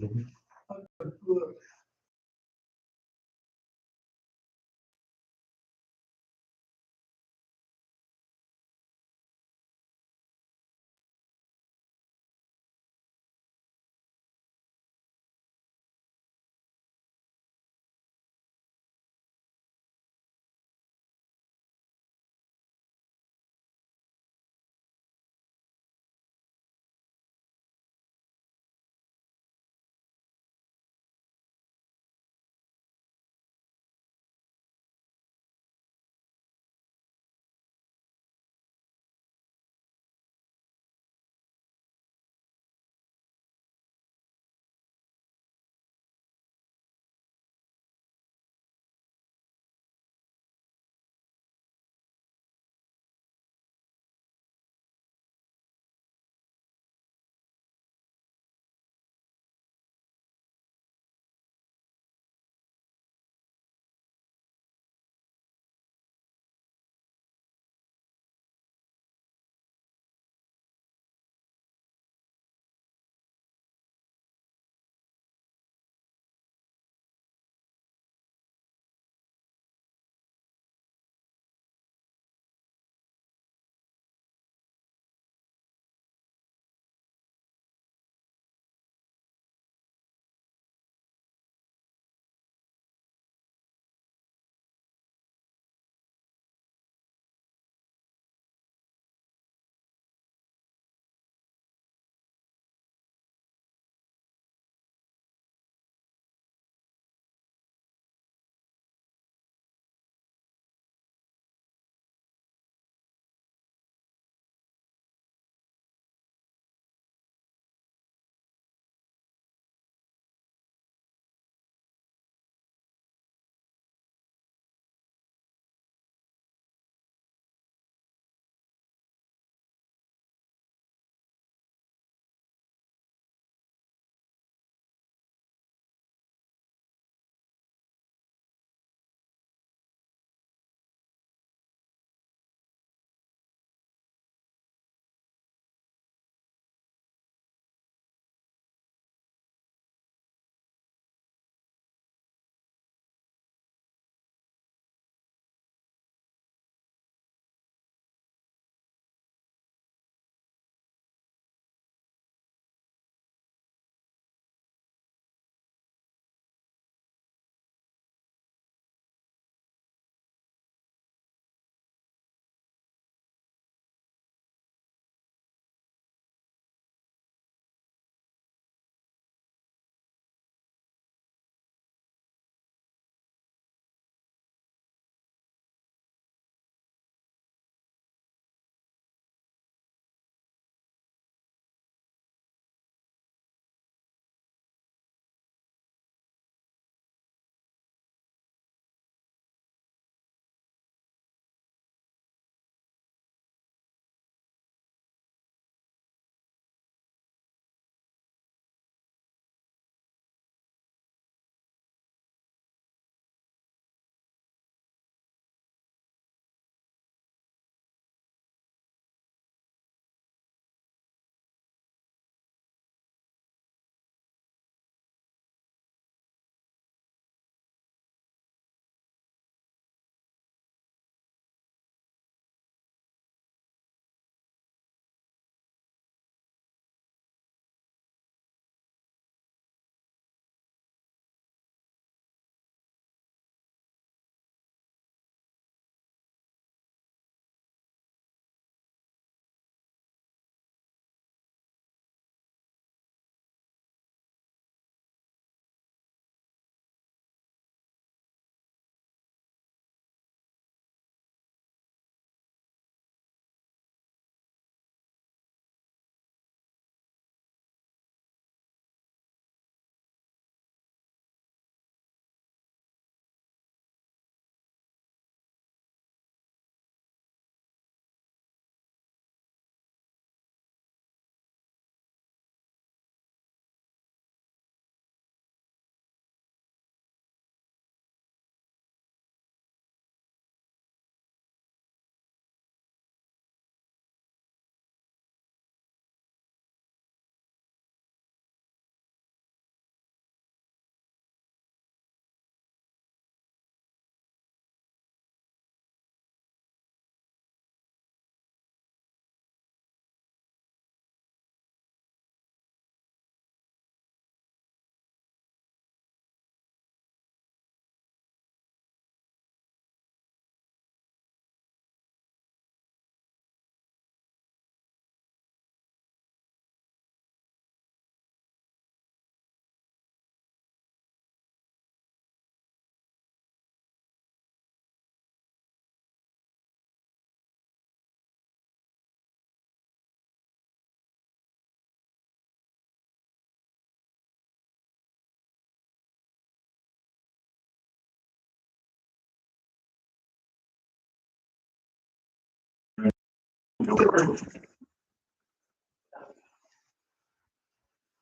đúng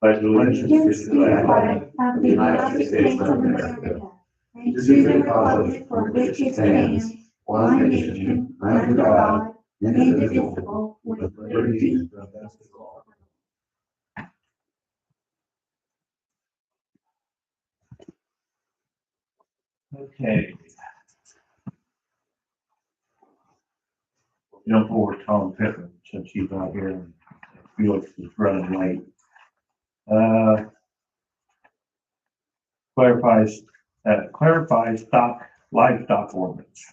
Pledge allegiance to the flag of the United States of America and to the republic for which it stands, one nation, under God, indivisible, with liberty and justice for all. Okay. Jump over Tom Pittman since he's not here and Felix is running late. Clarifies livestock ordinance.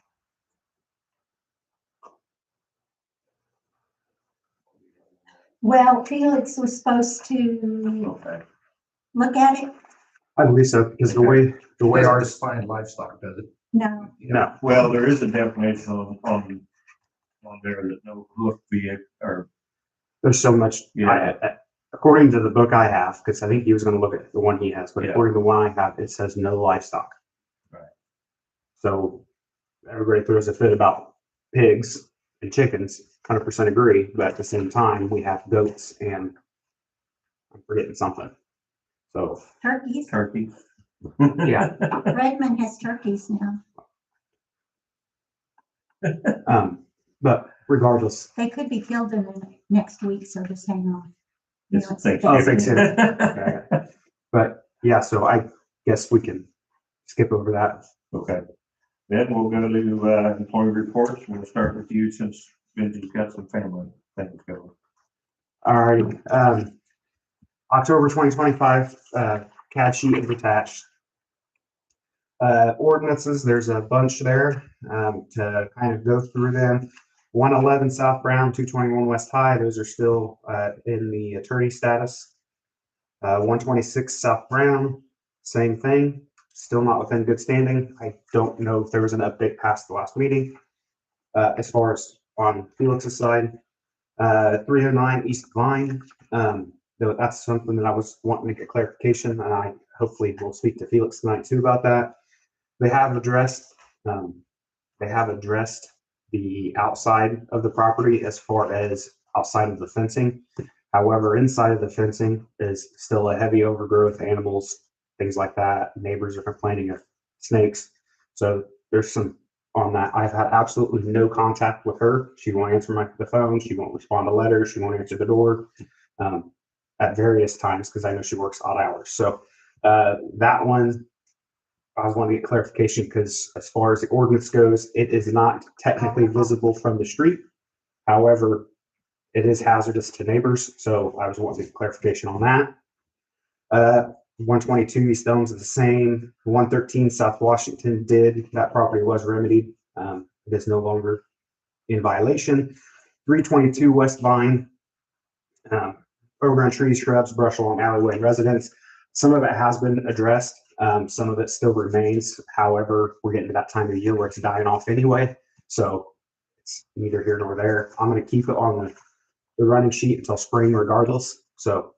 Well, Felix was supposed to Okay. look at it. I believe so, because the way ours, define livestock, does it? No, no, Well, there is a definition on there that no hoof vehicle or there's so much. According to the book I have, because I think he was going to look at the one he has, but Yeah. according to the one I have, it says no livestock. Right. So everybody throws a fit about pigs and chickens, 100% agree, but at the same time, we have goats and I'm forgetting something. So, turkeys. turkey. yeah. Redmond has turkeys now. But regardless, They could be killed in the next week, so just hang on. It's Oh, Thanksgiving. But yeah, so I guess we can skip over that. Okay. Then we'll go to employee reports. We'll start with you since Benji's got some family things going. All right. October 2025, CAD sheet is attached. Ordinances, there's a bunch there to kind of go through them. 111 South Brown, 221 West High, those are still in the attorney status. 126 South Brown, same thing, still not within good standing. I don't know if there was an update past the last meeting. As far as on Felix's side, 309 East Vine, though that's something that I was wanting to get clarification, and I hopefully will speak to Felix tonight too about that. They have addressed the outside of the property as far as outside of the fencing. However, inside of the fencing is still a heavy overgrowth, animals, things like that. Neighbors are complaining of snakes. So there's some on that. I've had absolutely no contact with her. She won't answer the phone. She won't respond to letters. She won't answer the door at various times because I know she works odd hours. So that one, I was wanting to get clarification because as far as the ordinance goes, it is not technically visible from the street. However, it is hazardous to neighbors. So I was wanting to get clarification on that. 122 East Elms is the same. 113 South Washington did. That property was remedied. It is no longer in violation. 322 West Vine. Overgrown trees, shrubs, brush along alleyway and residence. Some of it has been addressed. Some of it still remains. However, we're getting to that time of year where it's dying off anyway. So it's neither here nor there. I'm going to keep it on the running sheet until spring regardless. So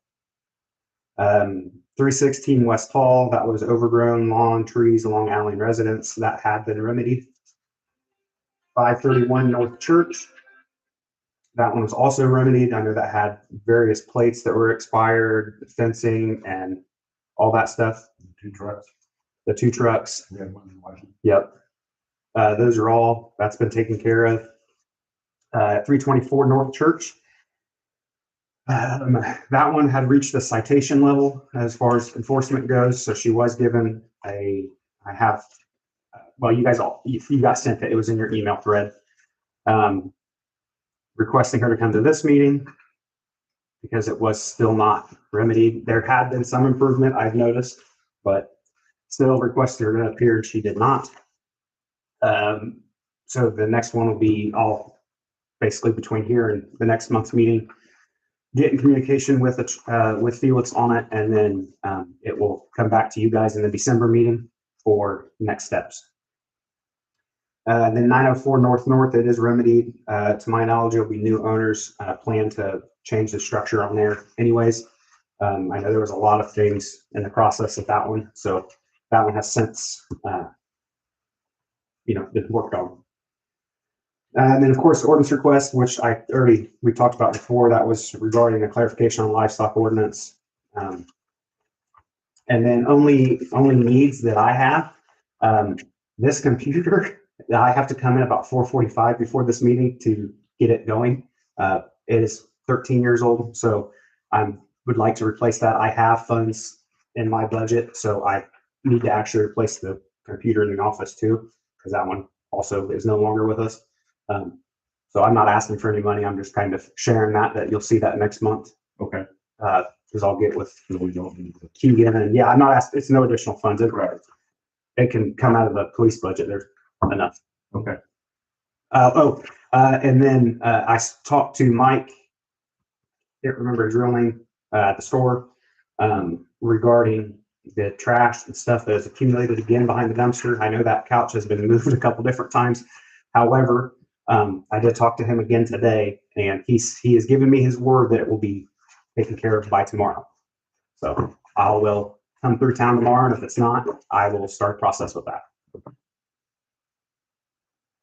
316 West Hall, that was overgrown lawn, trees along alley and residence. That had been remedied. 531 North Church. That one was also remedied. I know that had various plates that were expired, fencing, and all that stuff. Two trucks. The two trucks. We had one in Washington. Yep. Those are all, that's been taken care of. 324 North Church. That one had reached the citation level as far as enforcement goes. So she was given well, you got sent it. It was in your email thread. Requesting her to come to this meeting because it was still not remedied. There had been some improvement I've noticed, but still requested her to appear. She did not. So the next one will be all basically between here and the next month's meeting. Get in communication with Felix on it, and then it will come back to you guys in the December meeting for next steps. Then 904 North, it is remedied. To my knowledge, it'll be new owners plan to change the structure on there anyways. I know there was a lot of things in the process of that one, so that one has since been worked on. And then, of course, the ordinance request, which we talked about before, that was regarding a clarification on livestock ordinance. And then only needs that I have, this computer, I have to come in about 4:45 before this meeting to get it going. It is 13 years old, so I would like to replace that. I have funds in my budget, so I need to actually replace the computer in the office too, because that one also is no longer with us. So I'm not asking for any money. I'm just kind of sharing that you'll see that next month. Okay. Because I'll get with So we don't need to. Keegan, and yeah, I'm not asking, it's no additional funds. Right. It can come out of the police budget. There's enough. Okay. And then talked to Mike, can't remember his real name, at the store, regarding the trash and stuff that has accumulated again behind the dumpster. I know that couch has been moved a couple different times. However, I did talk to him again today, and he has given me his word that it will be taken care of by tomorrow. So I will come through town tomorrow, and if it's not, I will start process with that.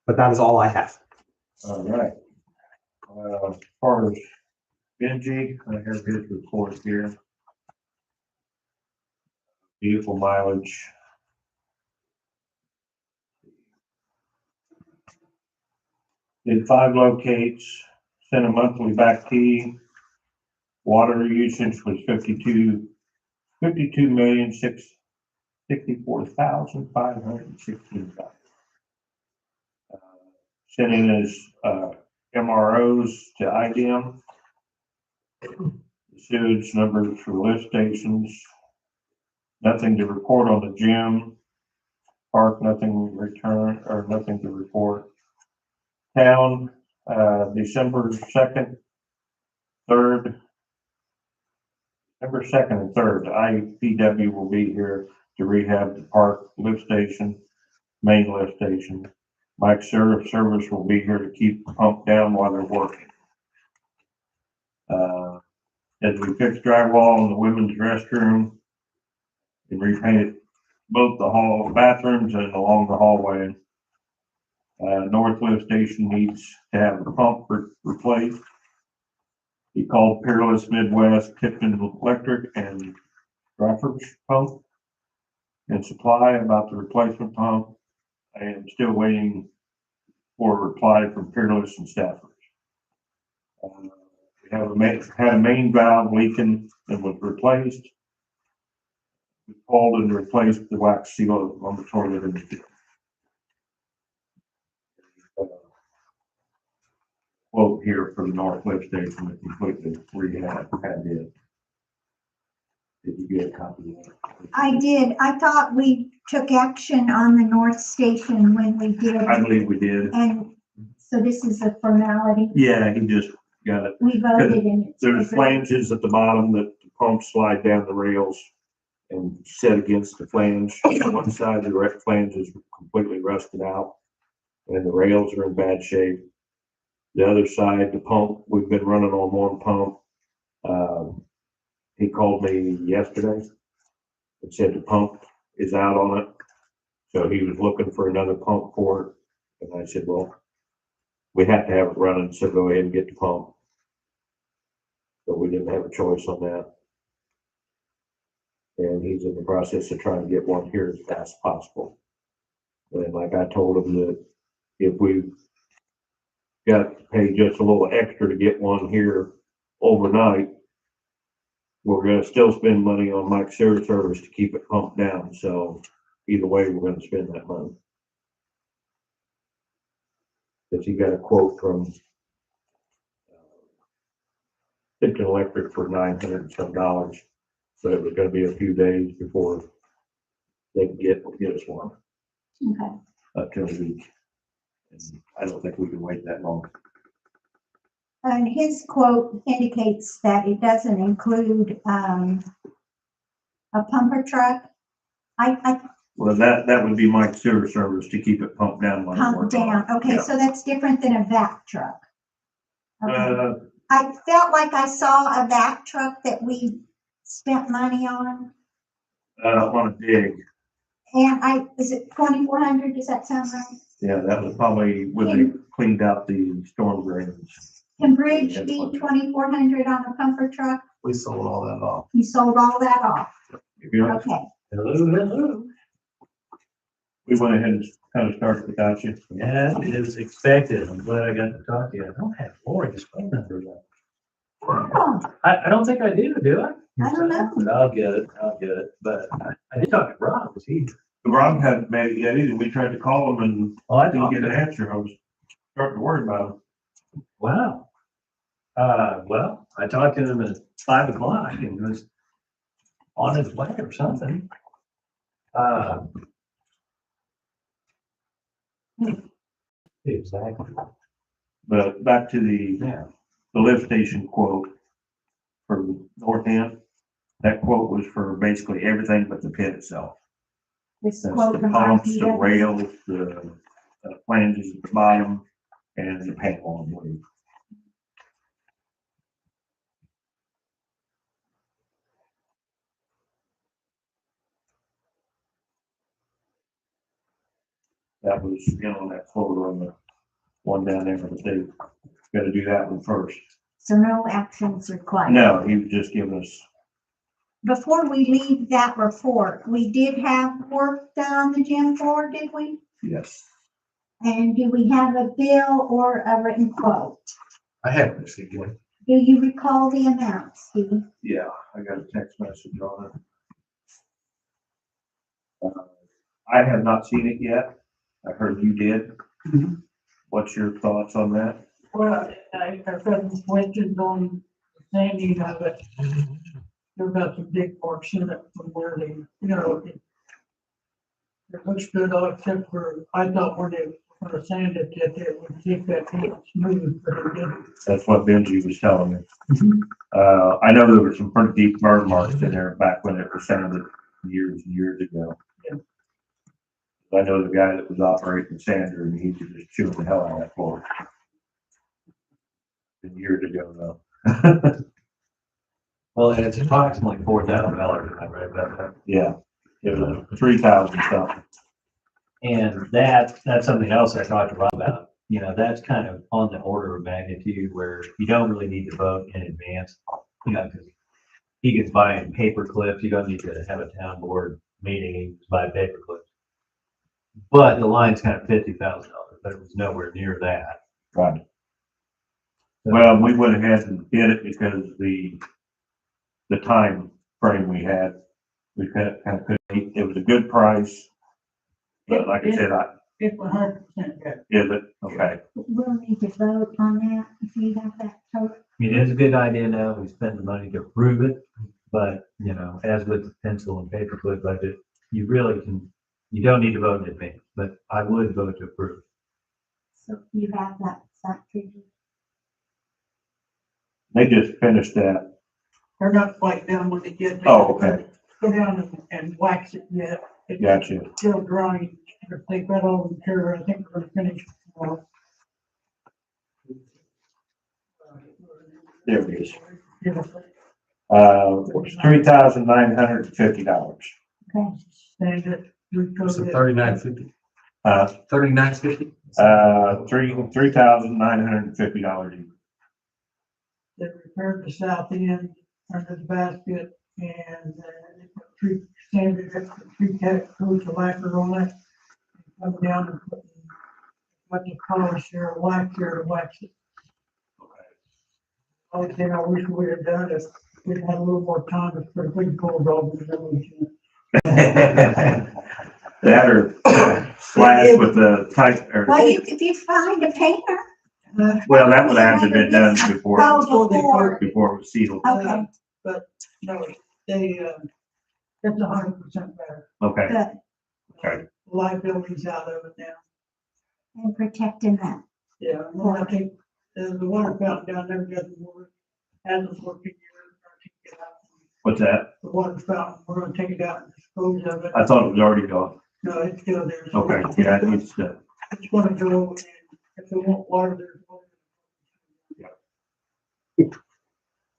But that is all I have. All right. As far as Benji, I have his report here. Vehicle mileage. Did 5 locates, sent a monthly back key. Water usage was 52,664,516. Sent in his MROs to IDM. Sewage numbers for lift stations. Nothing to report on the gym. Park, nothing return or nothing to report. Town, December 2nd, 3rd. December 2nd and 3rd, IPW will be here to rehab the park lift station, main lift station. Mike Service will be here to keep the pump down while they're working. As we fix drywall in the women's restroom and repainted both the bathrooms and along the hallway. North lift station needs to have the pump replaced. He called Peerless Midwest, Tipton Electric, and Bradford's Pump and Supply about the replacement pump. I am still waiting for a reply from Peerless and Stafford. We had a main valve leaking and was replaced. We called and replaced the wax seal on the toilet in the field. Quote here for the North Lift Station to completely rehab it. Did you get a copy of that? I did. I thought we took action on the North Station when we did. I believe we did. And so this is a formality. Yeah, he just got it. We voted and it's. There's flanges at the bottom that the pumps slide down the rails and set against the flange. One side of the flange is completely rusted out and the rails are in bad shape. The other side, the pump, we've been running on one pump. He called me yesterday and said the pump is out on it. So he was looking for another pump for it. And I said, well, we have to have it running, so go ahead and get the pump. So we didn't have a choice on that. And he's in the process of trying to get one here as fast as possible. And like I told him that if we got to pay just a little extra to get one here overnight, we're gonna still spend money on Mike's Service to keep it pumped down. So either way, we're gonna spend that money. Because he got a quote from Tipton Electric for $900 and some. So it was gonna be a few days before they can get us one. Okay. Up to a week. And I don't think we can wait that long. And his quote indicates that it doesn't include, a pumper truck. Well, that would be Mike's sewer service to keep it pumped down. When Pump down. Okay, Yeah. so that's different than a vac truck. Okay. Uh, I felt like I saw a vac truck that we spent money on. on a dig. And is it 2,400? Does that sound right? Yeah, that was probably when they cleaned out the storm drains. Can Bridge be 2,400 on a pumper truck? We sold all that off. You sold all that off, If you know, okay. Hello. we went ahead and kind of started without you. Yeah, it is expected. I'm glad I got to talk to you. I don't have Lori's phone number yet. Oh, I don't think I do I? I don't know. But I'll get it. But I did talk to Rob. Was he? Rob hadn't made it yet either. We tried to call him and Oh, I didn't talked get to an him. answer. I was starting to worry about him. Wow. Well, I talked to him at 5 o'clock and he was on his way or something. Exactly. But back to Yeah. the lift station quote for North End. That quote was for basically everything but the pit itself. This That's quote the from pumps, the RPW. rails, the flanges at the bottom, and the panel on the blade. That was, on that photo on the one down there, but they gotta do that one first. So no actions required. No, he was just giving us, Before we leave that report, we did have work done on the gym floor, did we? yes. And do we have a bill or a written quote? I haven't received one. Do you recall the amount, Steve? Yeah, I got a text message on it. I have not seen it yet. I heard you did. What's your thoughts on that? Well, I've got some questions on the sanding of it. There's got some big marks in it from where they, it looks good, all except for, I thought when they were gonna sand it, that it would keep that thing smooth, but it didn't. That's what Benji was telling me. I know there were some pretty deep burn marks in there back when it was sanded years and years ago. Yeah. I know the guy that was operating the sander and he was just chewing the hell out of that floor. Been years ago though. Well, and it's approximately $4,000. I read about that. Yeah, it was 3,000 something. And that's something else I talked to Rob about. That's kind of on the order of magnitude where you don't really need to vote in advance. Because he gets buying paper clips. You don't need to have a town board meeting. You just buy paper clips. But the line's kind of $50,000, but it was nowhere near that. Right. Well, we went ahead and did it because the time frame we had, we kind of could, it was a good price. But like I said, It's 100% good. is it? Okay. We'll need to vote on that if you have that total. It is a good idea now. We spend the money to approve it. But, as with the pencil and paperclip budget, you don't need to vote in advance, but I would vote to approve. So you have that, figure. They just finished that. They're not quite done when they get. Oh, okay. Go down and wax it yet. It's Gotcha. still drying. If they've got all the material, I think we're gonna finish tomorrow. There it is. Yeah. $3,950. Okay. Sand it, recoat So it. 39.50. 39.50. $3,950. They repaired the south end under the basket and they put three sanded it, put three coats of lacquer on it. Come down and put what you polish here, wax here, to wax it. Only thing I wish we had done is we'd had a little more time to put a big bulldog in the village. That or slash with the type, or, Well, if you find a painter. well, that would have to be done before, Oh, before, before it was sealed. okay, No, they, it's 100% better. Okay, good, okay. Liability's out of it now. and protecting that. Yeah, well, I think the water fountain down there doesn't work, hasn't worked in years. We're gonna take it out. What's that? The water fountain, we're gonna take it out and dispose of it. I thought it was already gone. No, it's still there. Okay, yeah, it needs to, It's gonna go, and if they want water, there's water.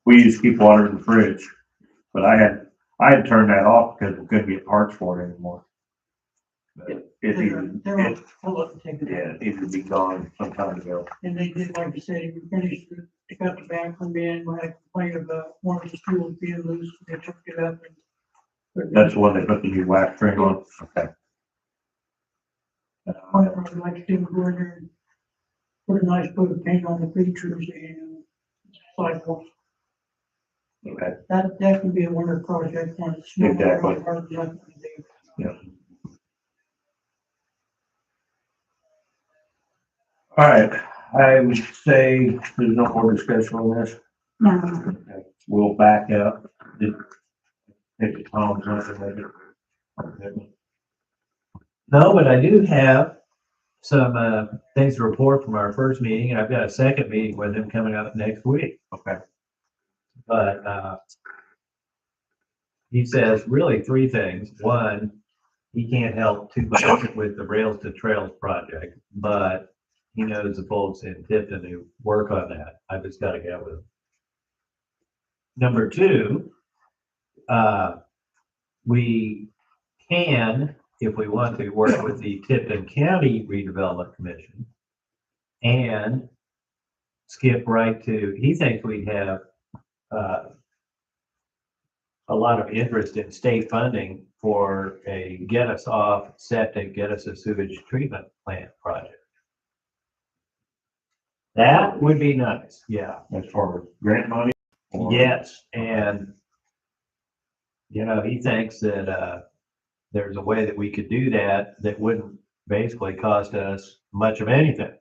we used to keep water in the fridge, but I had turned that off because we couldn't get parts for it anymore. But If They're he, on, pull up and take it. yeah, he would be gone some time ago. And they did, like I said, we finished, they got the bathroom in, we had complained about one of the stools being loose, they took it up and. That's the one they put the new wax string on. Okay. I'd like to go in there and put a nice coat of paint on the features and sidewalks. Okay. That can be a winter project when it's snowing. Exactly. Hard enough to do. Yeah. All right, I would say there's no more discussion on this. No, Okay, we'll back up. Take the Tom's answer later. No, but I do have some things to report from our first meeting, and I've got a second meeting with him coming up next week. Okay. But he says really three things. One, he can't help too much with the Rails to Trails project, but he knows the folks in Tipton who work on that. I just got to get with him. Number two, we can, if we want to, work with the Tipton County Redevelopment Commission and skip right to, he thinks we'd have a lot of interest in state funding for a get us off septic, get us a sewage treatment plant project. That would be nice, yeah. As far as grant money? or- Yes, and you know, he thinks that there's a way that we could do that that wouldn't basically cost us much of anything.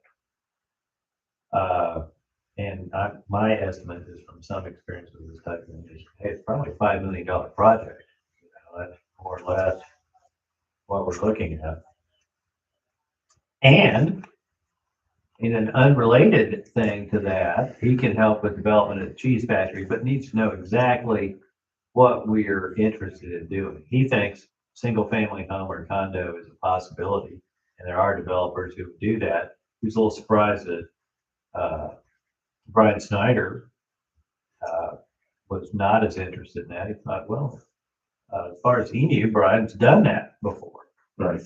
And my estimate is from some experience with this type of thing, hey, it's probably a $5 million project. You know, that's more or less what we're looking at. And in an unrelated thing to that, he can help with development of the cheese factory, but needs to know exactly what we're interested in doing. He thinks single family home or condo is a possibility, and there are developers who do that. He's a little surprised that Brian Snyder was not as interested in that. He thought, well, as far as he knew, Brian's done that before. Right.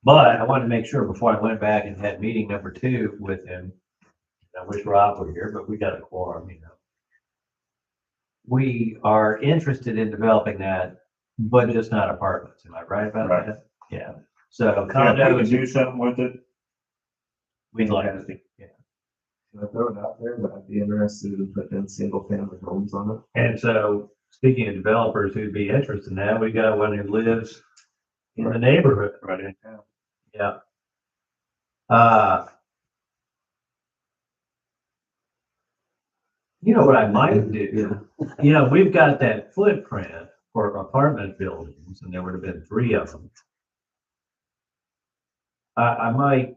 But I wanted to make sure before I went back and had meeting number 2 with him. I wish Rob were here, but we got a quorum, you know. We are interested in developing that, but just not apartments. Am I right about Right. that? Yeah. So Yeah, if we condos, can do something with it. we'd like to see. Yeah. Can I throw it out there, but I'd be interested in putting in single family homes on it. And so speaking of developers who'd be interested in that, we got one who lives in the neighborhood. Right in town. Yeah. You know what I might do? You know, we've got that footprint for apartment buildings, and there would have been 3 of them. I might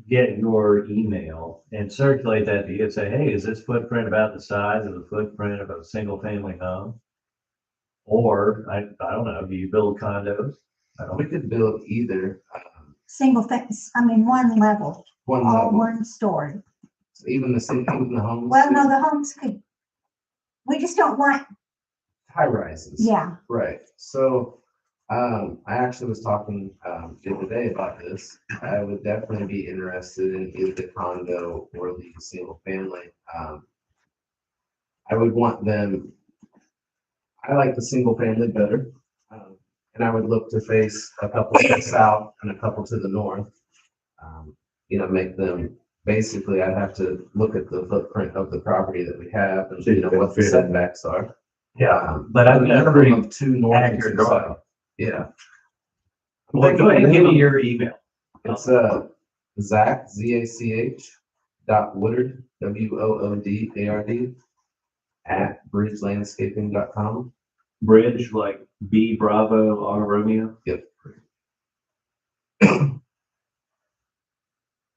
get your email and circulate that to you and say, hey, is this footprint about the size of the footprint of a single family home? Or, I don't know, do you build condos? I We don't, could build either, single fence, I mean, one level, one all level, one story. so even the homes. Well, no, the homes could, we just don't want, High rises. yeah, Right, so, I actually was talking, the other day about this. I would definitely be interested in either the condo or the single family. I would want them, I like the single family better. And I would look to face a couple to the south and a couple to the north. You know, make them, basically, I'd have to look at the footprint of the property that we have and, you know, what the setbacks are. yeah, but I've A got a minimum pretty of 2 north and accurate 2 drawing. south. Yeah. Well, go ahead and give me your email. It's Zach, ZACH, .Woodard, WOODARD, @bridgelandscaping.com. Bridge, like B Bravo R Romeo. Yep.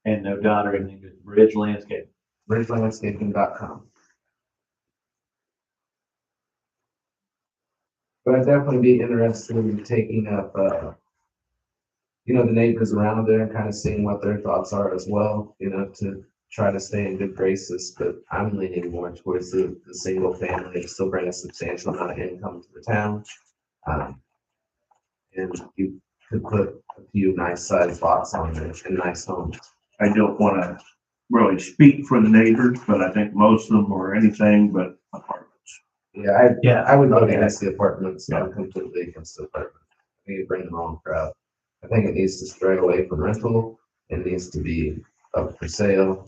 And no dot or anything, just Bridge Landscape. bridgelandscaping.com. But I'd definitely be interested in taking up, you know, the neighbors around there and kind of seeing what their thoughts are as well, you know, to try to stay in good graces. But I'm leaning more towards the single family to still bring a substantial amount of income to the town. And you to put a few nice sized lots on there and nice homes. I don't wanna really speak for the neighbors, but I think most of them are anything but apartments. Yeah, Yeah. I would vote against the apartments. I'm completely against the apartment. I think you bring the wrong crowd. I think it needs to stray away from rental. It needs to be up for sale.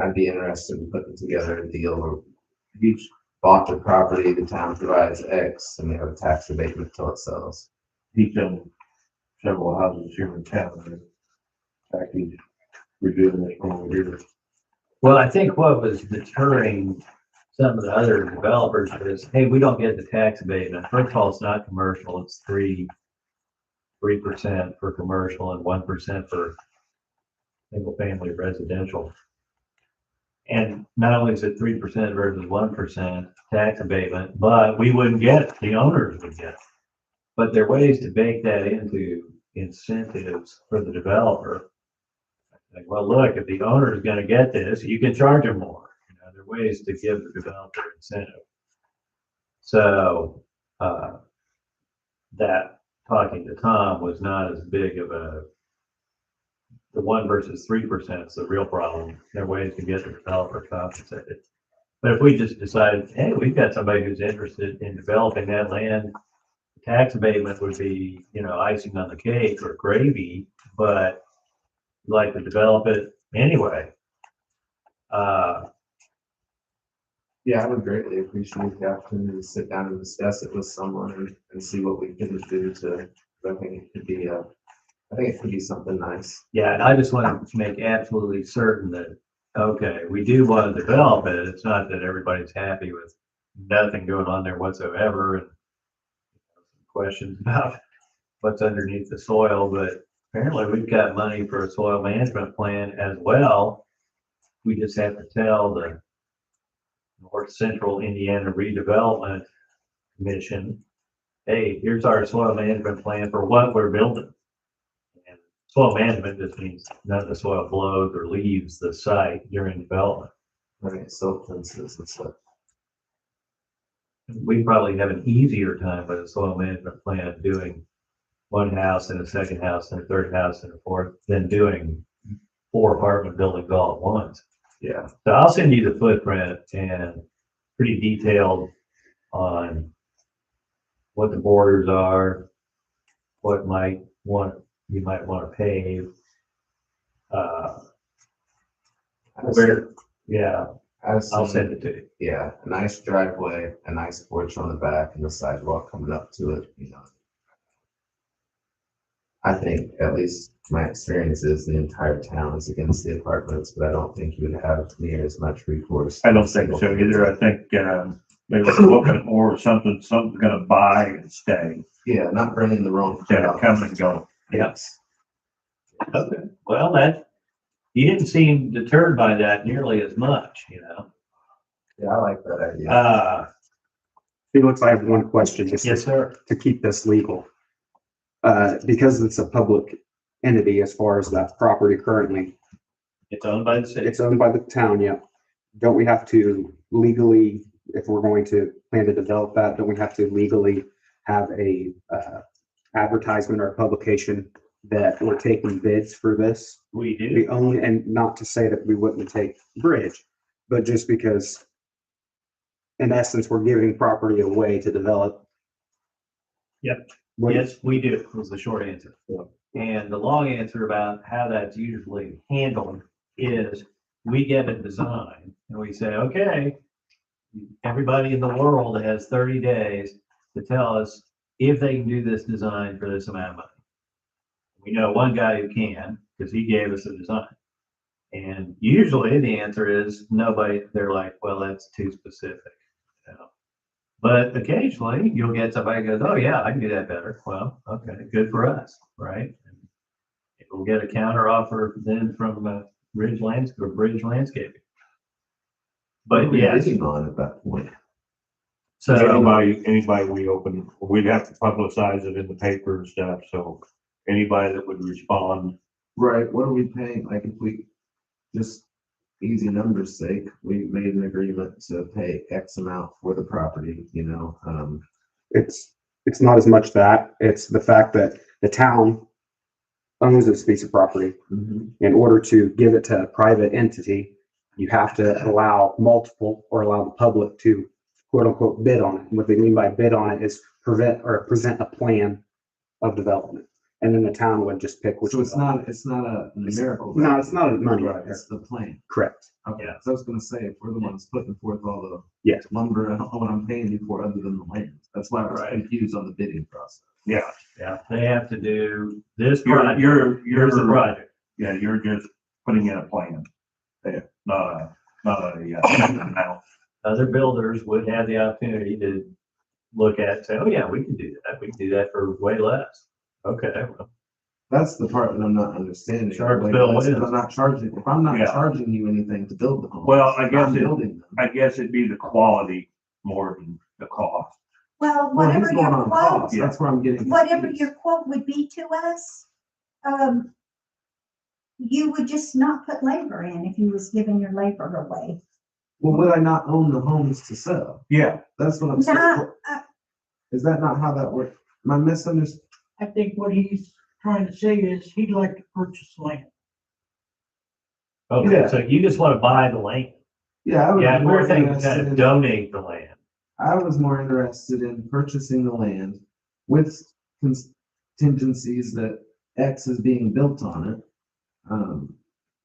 I'd be interested in putting together a deal where each bought the property, the town provides X, and they have a tax abatement till it sells. He's done several houses here in town. And in fact, he's redoing this one over here. Well, I think what was deterring some of the other developers is, hey, we don't get the tax abatement. First of all, it's not commercial, it's 3% for commercial and 1% for single family residential. And not only is it 3% versus 1% tax abatement, but we wouldn't get it, the owners would get it. But there are ways to bake that into incentives for the developer. Like, well, look, if the owner is gonna get this, you can charge them more. You know, there are ways to give the developer incentive. So, that talking to Tom was not as big of the 1 versus 3% is the real problem. There are ways to get the developer compensated. But if we just decided, hey, we've got somebody who's interested in developing that land, tax abatement would be, you know, icing on the cake or gravy, but we'd like to develop it anyway. Yeah, I would greatly appreciate the opportunity to sit down and discuss it with someone and see what we can do to, I think it could be I think it could be something nice. Yeah, and I just want to make absolutely certain that, okay, we do want to develop it. It's not that everybody's happy with nothing going on there whatsoever and questions about what's underneath the soil, but apparently we've got money for a soil management plan as well. We just have to tell the North Central Indiana Redevelopment Commission, hey, here's our soil management plan for what we're building. And soil management just means none of the soil blows or leaves the site during development. Right, so fences and stuff. We probably have an easier time with a soil management plan doing one house and a second house and a third house and a fourth than doing 4 apartment buildings all at once. Yeah, So I'll send you the footprint and pretty detailed on what the borders are, what you might want to pave. Yeah, I'll send it to you. yeah, a nice driveway, a nice porch on the back and the sidewalk coming up to it, you know. I think, at least my experience is the entire town is against the apartments, but I don't think you would have near as much recourse. I don't think so either. I think, maybe we're looking at more something's gonna buy and stay. Yeah, not bringing the wrong Yeah, crowd. come and go. Yes. Okay, well, you didn't seem deterred by that nearly as much, you know? Yeah, I like that idea. Felix, I have one question just Yes, sir. to keep this legal. Because it's a public entity as far as that property currently, It's owned by the city. it's owned by the town, yeah. Don't we have to legally, if we're going to plan to develop that, don't we have to legally have a advertisement or publication that we're taking bids for this? We do. We only, and not to say that we wouldn't take bridge, but just because in essence, we're giving property away to develop. Yep. What- Yes, we do, was the short answer. And the long answer about how that's usually handled is we get a design and we say, okay, everybody in the world has 30 days to tell us if they can do this design for this amount of money. We know one guy who can, because he gave us a design. And usually the answer is nobody, they're like, well, that's too specific. You know? But occasionally you'll get somebody who goes, oh yeah, I can do that better. Well, okay, good for us, right? And we'll get a counter offer then from Bridge Landscaping. But yes, Bidding on at that point. so Anybody we open, we'd have to publicize it in the paper and stuff, so anybody that would respond. Right, what are we paying? Like if we, just easy numbers sake, we made an agreement to pay X amount for the property, you know, It's not as much that, it's the fact that the town owns this piece of property. Mhm. In order to give it to a private entity, you have to allow multiple or allow the public to quote unquote bid on it. What they mean by bid on it is present a plan of development. And then the town would just pick which. So it's not a numerical. No, it's not a money. Right, it's the plan. Correct. Okay, Yeah. so I was gonna say, if we're the ones putting forth all the Yes. lumber, I don't know what I'm paying you for other than the land. That's why I was Right. confused on the bidding process. Yeah, Yeah, they have to do this you're, project. you're, Here's the you're, project. yeah, you're just putting in a plan. Yeah, not a amount. Other builders would have the opportunity to look at, say, oh yeah, we can do that. We can do that for way less. Okay, well, That's the part that I'm not understanding. Charge Like, bill that's is. if I'm not charging, if I'm not Yeah. charging you anything to build the home. Well, I guess I'm it- building them. I guess it'd be the quality more than the cost. Well, Well, he's whatever going your on quote, cost, that's where I'm getting. whatever confused. your quote would be to us, you would just not put labor in if you was giving your labor away. Well, would I not own the homes to sell? Yeah, That's what I'm saying. Not, Is that not how that works? Am I misunderstanding? I think what he's trying to say is he'd like to purchase land. okay, Yeah. so you just want to buy the land. Yeah, I was Yeah, more we're thinking interested kind of in- donate the land. I was more interested in purchasing the land with contingencies that X is being built on it.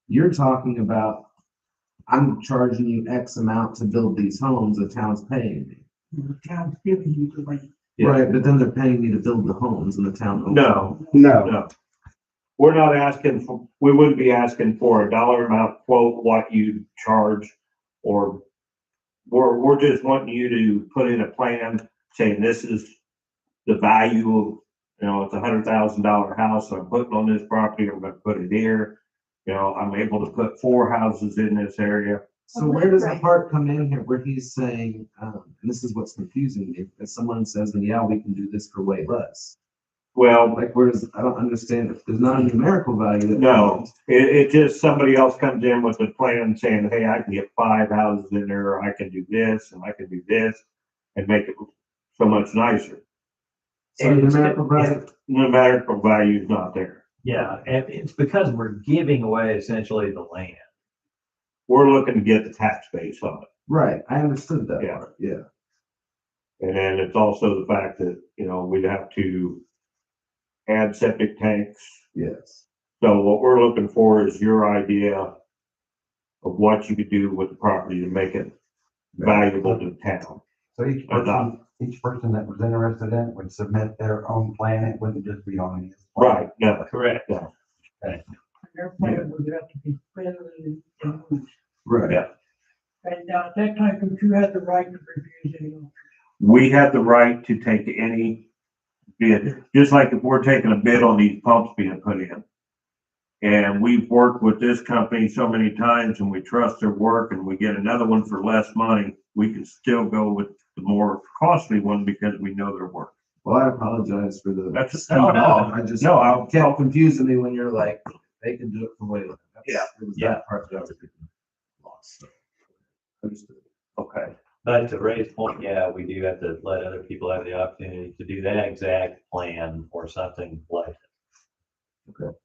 You're talking about, I'm charging you X amount to build these homes, the town's paying me. The town's giving you the land. Yeah. Right, but then they're paying me to build the homes and the town. owns no, No, no. We're not asking for, we wouldn't be asking for a dollar amount quote what you charge, or we're just wanting you to put in a plan saying this is the value of, you know, it's $100,000 house I'm putting on this property, I'm gonna put it here. You know, I'm able to put 4 houses in this area. So where does the part come in here where he's saying, and this is what's confusing me, if someone says, then yeah, we can do this for way less. Well, Like, where's, I don't understand, if there's not a numerical value that. no, it just, somebody else comes in with a plan saying, hey, I can get 5 houses in there, or I can do this, and I can do this, and make it so much nicer. So numerical value, Numerical value is not there. Yeah, and it's because we're giving away essentially the land. We're looking to get the tax base on it. right, I understood that Yeah. part, yeah. And then it's also the fact that, you know, we'd have to add septic tanks. Yes. So what we're looking for is your idea of what you could do with the property to make it valuable to the town. So each person that was interested in it would submit their own plan, it wouldn't just be on his. Right, no, Correct. Their plan would have to be fairly and Right. Yeah. And at that time, don't you have the right to refuse any offer? we have the right to take any bid, just like if we're taking a bid on these pumps being put in. And we've worked with this company so many times and we trust their work and we get another one for less money, we can still go with the more costly one because we know their work. Well, I apologize for the. That's, Oh, no. I just, no, I'll, kept confusing me when you're like, they can do it for way less. Yeah. It was Yeah. that part that I was getting lost. So. Understood. okay. But to Ray's point, yeah, we do have to let other people have the opportunity to do that exact plan or something like it. Okay.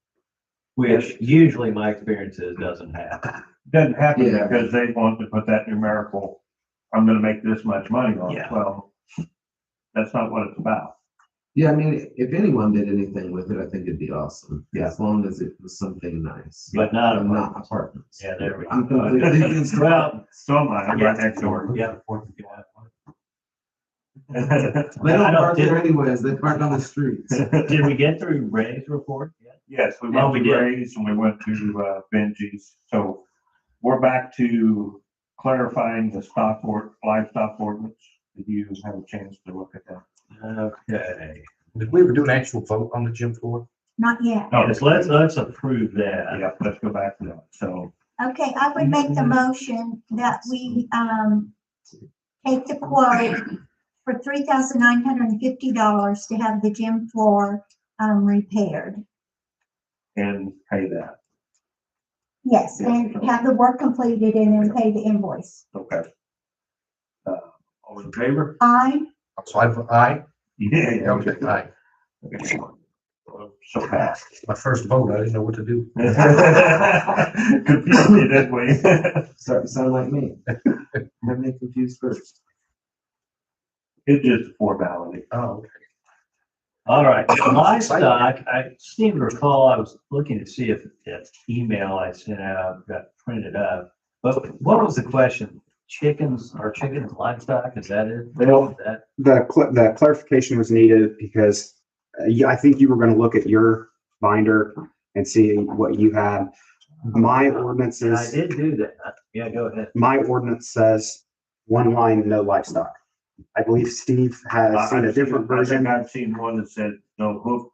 Which usually my experience is doesn't happen. Doesn't happen Yeah. because they want to put that numerical, I'm gonna make this much money on it. Yeah. Well, that's not what it's about. Yeah, I mean, if anyone did anything with it, I think it'd be awesome. As long as it was something nice. But not And apartments. not apartments. Yeah, there we go. I'm completely against Well, apartments. So am I, I'm right next door. Yeah. They don't I don't park there did- anyways, they park on the streets. Did we get through Ray's report yet? Yes, we Oh, went we to did. Ray's and we went to, Benji's. So we're back to clarifying the livestock ordinance. Did you have a chance to look at that? Okay. Did we ever do an actual vote on the gym floor? not yet. Yes, let's approve that. Yeah, let's go back to that. So, Okay, I would make the motion that we, take the quote for $3,950 to have the gym floor, repaired. and pay that. Yes, and have the work completed and then pay the invoice. Okay. All in favor? I, So I vote aye. Yeah. Okay, aye. Okay. so fast. My first vote, I didn't know what to do. Confused me, didn't we? Starting to sound like me. Have me confused first. It's just a formality. Oh, okay. All right, livestock, I seem to recall, I was looking to see if that email I sent out got printed up. But what was the question? Chickens, are chickens livestock? Is that it? Well, Is that, the clarification was needed because I think you were going to look at your binder and see what you had. My yeah, I ordinances, did do that. Yeah, go ahead. my ordinance says one line, no livestock. I believe Steve has seen a different I think version. I've seen one that said no hoof.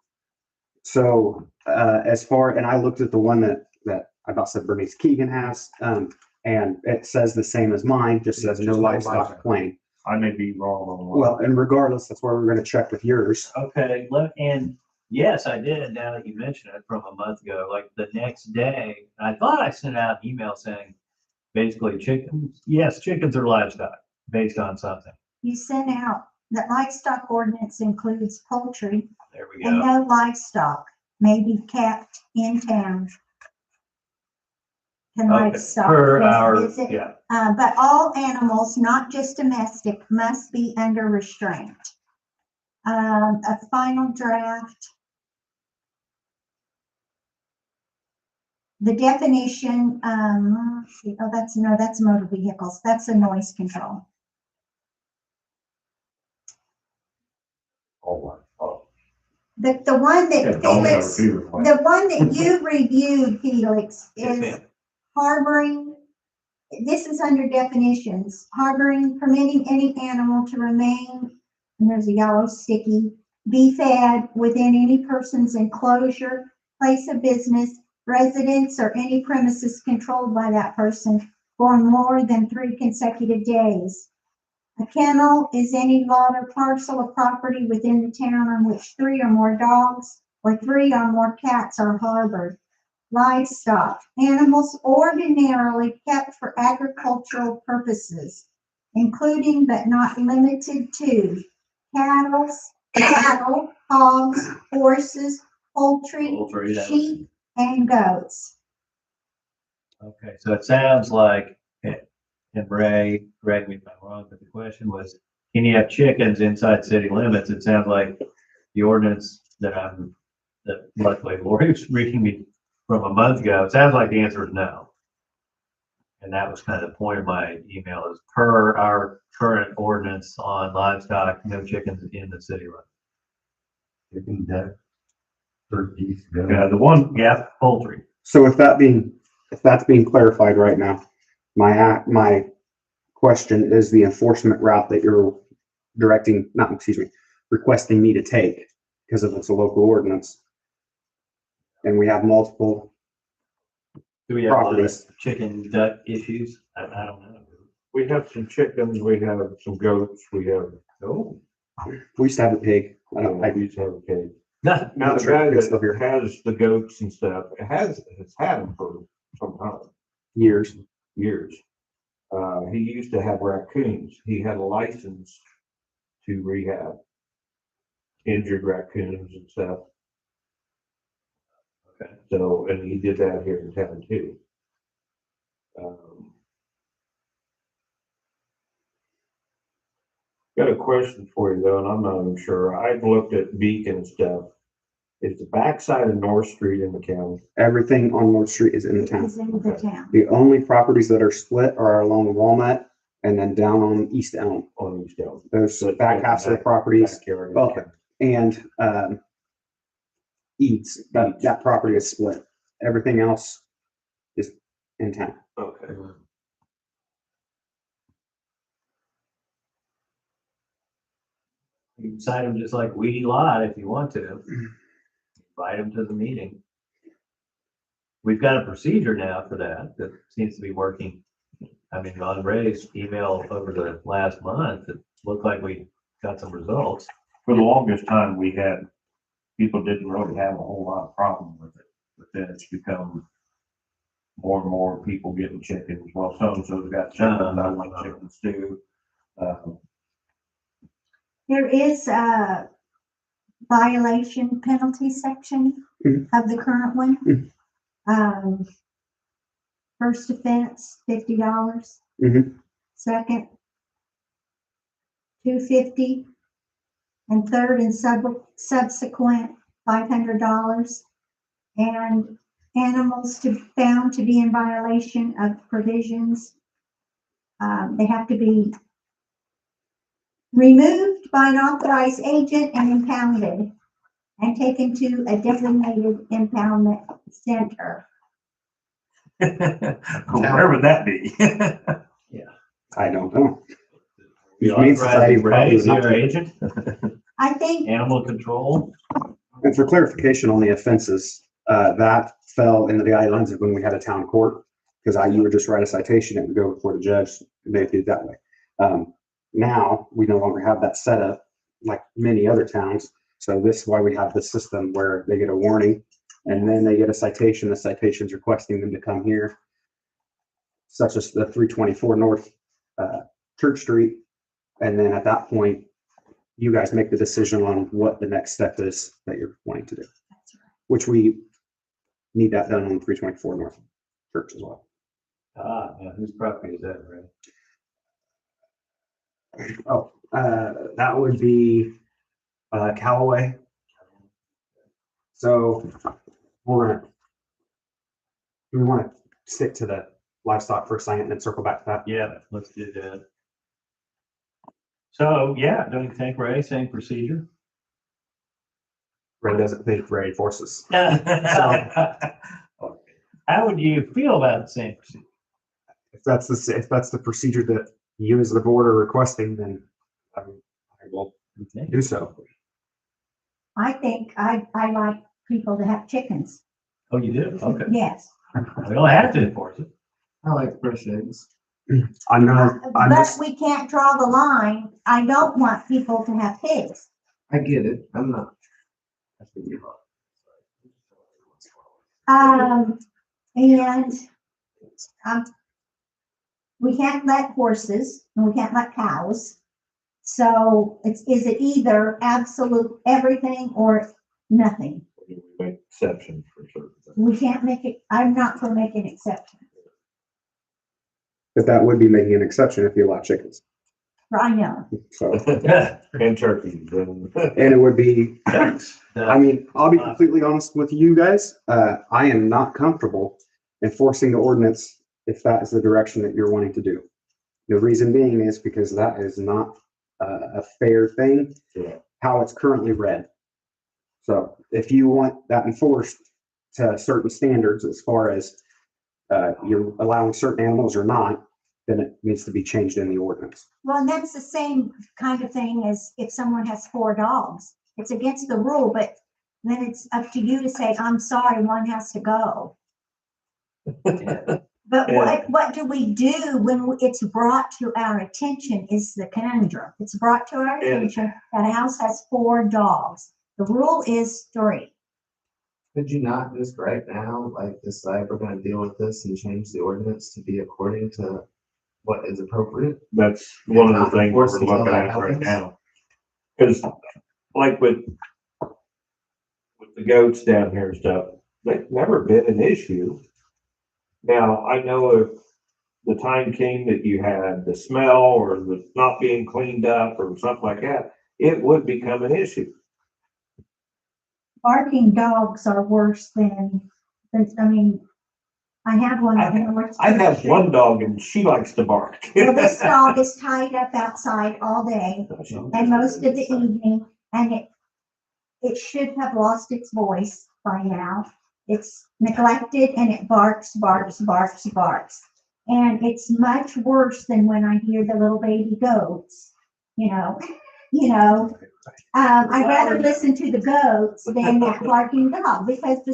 So, and I looked at the one that I about said Bernice Keegan has, and it says the same as mine, just says no Just no livestock livestock. plain. I may be wrong on one. Well, and regardless, that's why we're going to check with yours. Okay, and yes, I did, now that you mention it, from a month ago, like the next day, I thought I sent out an email saying, basically chickens, yes, chickens are livestock, based on something. You sent out, the livestock ordinance includes poultry There we and go. no livestock may be kept in town. Can Okay, livestock per just hour, visit? yeah, But all animals, not just domestic, must be under restraint. A final draft. The definition, let's see, oh, that's motor vehicles, that's a noise control. Oh, wow. Oh. The one Yeah, that don't have a Felix, fever plan. the one that you reviewed, Felix, Yes, is ma'am. harboring. This is under definitions, harboring, permitting any animal to remain, and there's a yellow sticky, be fed within any person's enclosure, place of business, residence, or any premises controlled by that person for more than 3 consecutive days. A kennel is any lot or parcel of property within the town on which 3 or more dogs or 3 or more cats are harbored. Livestock, animals ordinarily kept for agricultural purposes, including but not limited to cattle, hogs, horses, poultry, Poultry, that was- sheep, and goats. Okay, so it sounds like, and Ray, correct me if I'm wrong, but the question was, can you have chickens inside city limits? It sounds like the ordinance that luckily Lori's reading me from a month ago, it sounds like the answer is no. And that was kind of the point of my email is per our current ordinance on livestock, no chickens in the city limits. Chicken, duck, turkeys, Yeah, the one, Yeah, poultry. So if that's being clarified right now, my question is the enforcement route that you're requesting me to take because of it's a local ordinance. And we have multiple Do we have a lot of properties. chicken, duck issues? I don't know. We have some chickens, we have some goats, we have, Oh. We used to have a pig. I we used to have a pig. Not Now, the sure if guy it's still here. that has the goats and stuff, has had them for some time, years. years. He used to have raccoons. He had a license to rehab injured raccoons and stuff. Okay. So, and he did that here in town too. Got a question for you though, and I'm not even sure. I've looked at Beacon stuff. Is the backside of North Street in the county? Everything on North Street is in the town. Is in the town. The only properties that are split are along Walnut and then down on East Elm. On East Elm. Those back halves of the properties Backyard. well, and Eads, that property is split. Everything else is in town. Okay. You can cite them just like Weedy Lot if you want to. Invite them to the meeting. We've got a procedure now for that seems to be working. I mean, on Ray's email over the last month, it looked like we got some results. for the longest time, people didn't really have a whole lot of problem with it. But then it's become more and more people getting chickens. Well, so-and-so's got chickens, I want chickens too. There is, violation penalty section Mhm. of the current one. Mhm. First offense, $50. Mhm. Second, $250. And third and subsequent, $500. And animals found to be in violation of provisions, they have to be removed by an authorized agent and impounded and taken to a designated impoundment center. Where would that be? I don't know. You Humane Society authorizing probably Ray would as not your be- agent? I think, Animal control? And for clarification on the offenses, that fell in the guidelines of when we had a town court. Because you would just write a citation and go before the judge, and they did it that way. Now, we no longer have that setup like many other towns. So this is why we have this system where they get a warning and then they get a citation. The citation's requesting them to come here, such as the 324 North Church Street. And then at that point, you guys make the decision on what the next step is that you're wanting to do, which we need that done on 324 North Church as well. Yeah, whose property is that, Ray? Oh, that would be Callaway. So we're gonna, do we want to stick to the livestock for a second and then circle back to that? Yeah, let's do that. So, yeah, don't you think, Ray, same procedure? Ray doesn't think Ray forces. How would you feel about the same procedure? If that's the procedure that you as the board are requesting, then I will Okay. do so. I think I like people to have chickens. Oh, you do? Okay. Yes. We don't have to enforce it. I like fresh eggs. I'm But just, we can't draw the line. I don't want people to have pigs. I get it. I'm not. And, we can't let horses and we can't let cows. So is it either absolute everything or nothing? Make exceptions for certain things. We can't make it, I'm not for making exceptions. but that would be making an exception if you allow chickens. I know. So, And turkeys and. and it would be, Ducks. I mean, I'll be completely honest with you guys. I am not comfortable enforcing the ordinance if that is the direction that you're wanting to do. The reason being is because that is not a fair thing, Yeah. how it's currently read. So if you want that enforced to certain standards as far as you're allowing certain animals or not, then it needs to be changed in the ordinance. Well, and that's the same kind of thing as if someone has 4 dogs. It's against the rule, but then it's up to you to say, I'm sorry, one has to go. But what do we do when it's brought to our attention is the conundrum. It's brought to our attention that a house has 4 dogs. The rule is 3. Could you not just right now, like decide we're gonna deal with this and change the ordinance to be according to what is appropriate? That's one of the things we're Force until looking that at right happens. now. Cause like with the goats down here and stuff, they've never been an issue. Now, I know if the time came that you had the smell or the not being cleaned up or something like that, it would become an issue. Barking dogs are worse than I mean, I have one. I have one dog and she likes to bark. Well, this dog is tied up outside all day and most of the evening, and it should have lost its voice by now. It's neglected and it barks. And it's much worse than when I hear the little baby goats, you know. I'd rather listen to the goats than that barking dog because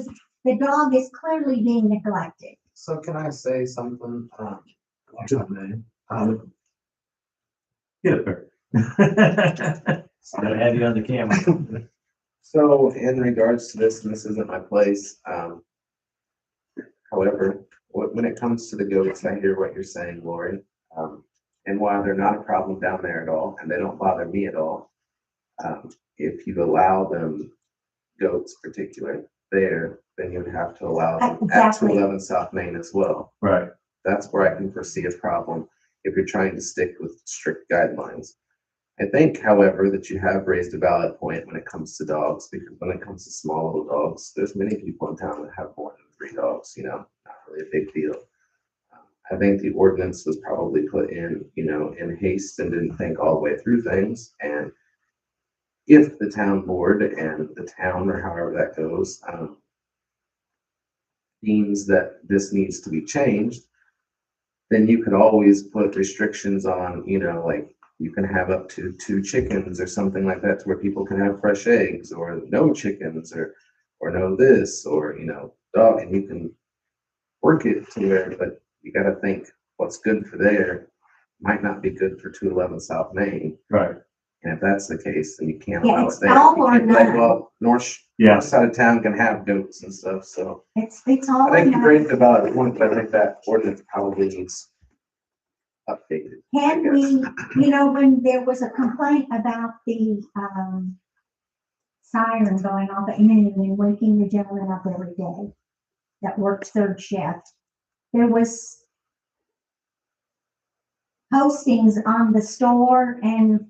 the dog is clearly being neglected. So can I say something? If I may? Get it there. Gotta have you on the camera. So in regards to this, and this isn't my place, however, when it comes to the goats, I hear what you're saying, Lori. And while they're not a problem down there at all, and they don't bother me at all, If you allow them, goats particular there, then you would have to allow them at Exactly. 211 South Main as well. Right. That's where I can foresee a problem if you're trying to stick with strict guidelines. I think, however, that you have raised a valid point when it comes to dogs, because when it comes to small little dogs, there's many people in town that have more than 3 dogs, not really a big deal. I think the ordinance was probably put in, in haste and didn't think all the way through things. And if the town board and the town, or however that goes, deems that this needs to be changed, then you could always put restrictions on, like you can have up to 2 chickens or something like that, to where people can have fresh eggs, or no chickens, or no this, or, dog, and you can work it to where, but you gotta think what's good for there might not be good for 211 South Main. Right. And if that's the case, then you can't Yeah, allow it's it there. all You or can't be like, none. well, north side of town can have goats and stuff, so. It's all. I think you or raised none. a valid point, but I think that ordinance probably needs updated. Can we, when there was a complaint about the, siren going off at noon and waking the gentleman up every day that works 3rd shift, there was postings on the store, and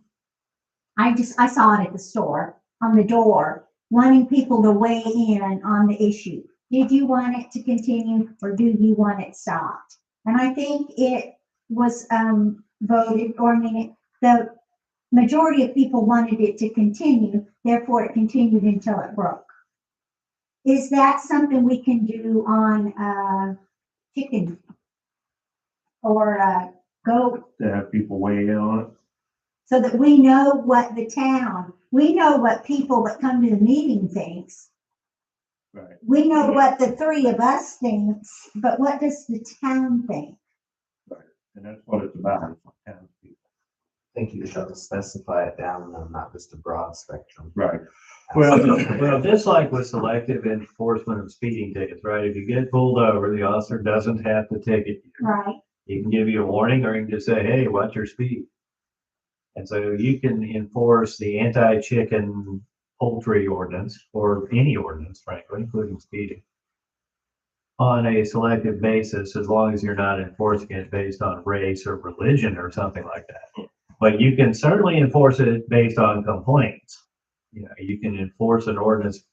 I saw it at the store on the door, wanting people to weigh in on the issue. Did you want it to continue, or do you want it stopped? And I think it was, voted, or the majority of people wanted it to continue, therefore it continued until it broke. Is that something we can do on, chicken? Or, goat, To have people weigh in on it. so that we know what we know what people that come to the meeting thinks. Right. We know what the 3 of us thinks, but what does the town think? And that's what it's about. I think you should specify it down, not just a broad spectrum. Right. Well, just like with selective enforcement of speeding tickets, right? If you get pulled over, the officer doesn't have to ticket you. Right, He can give you a warning, or he can just say, hey, watch your speed. And so you can enforce the anti-chicken poultry ordinance, or any ordinance, frankly, including speeding, on a selective basis, as long as you're not enforcing it based on race or religion or something like that. But you can certainly enforce it based on complaints. You can enforce an ordinance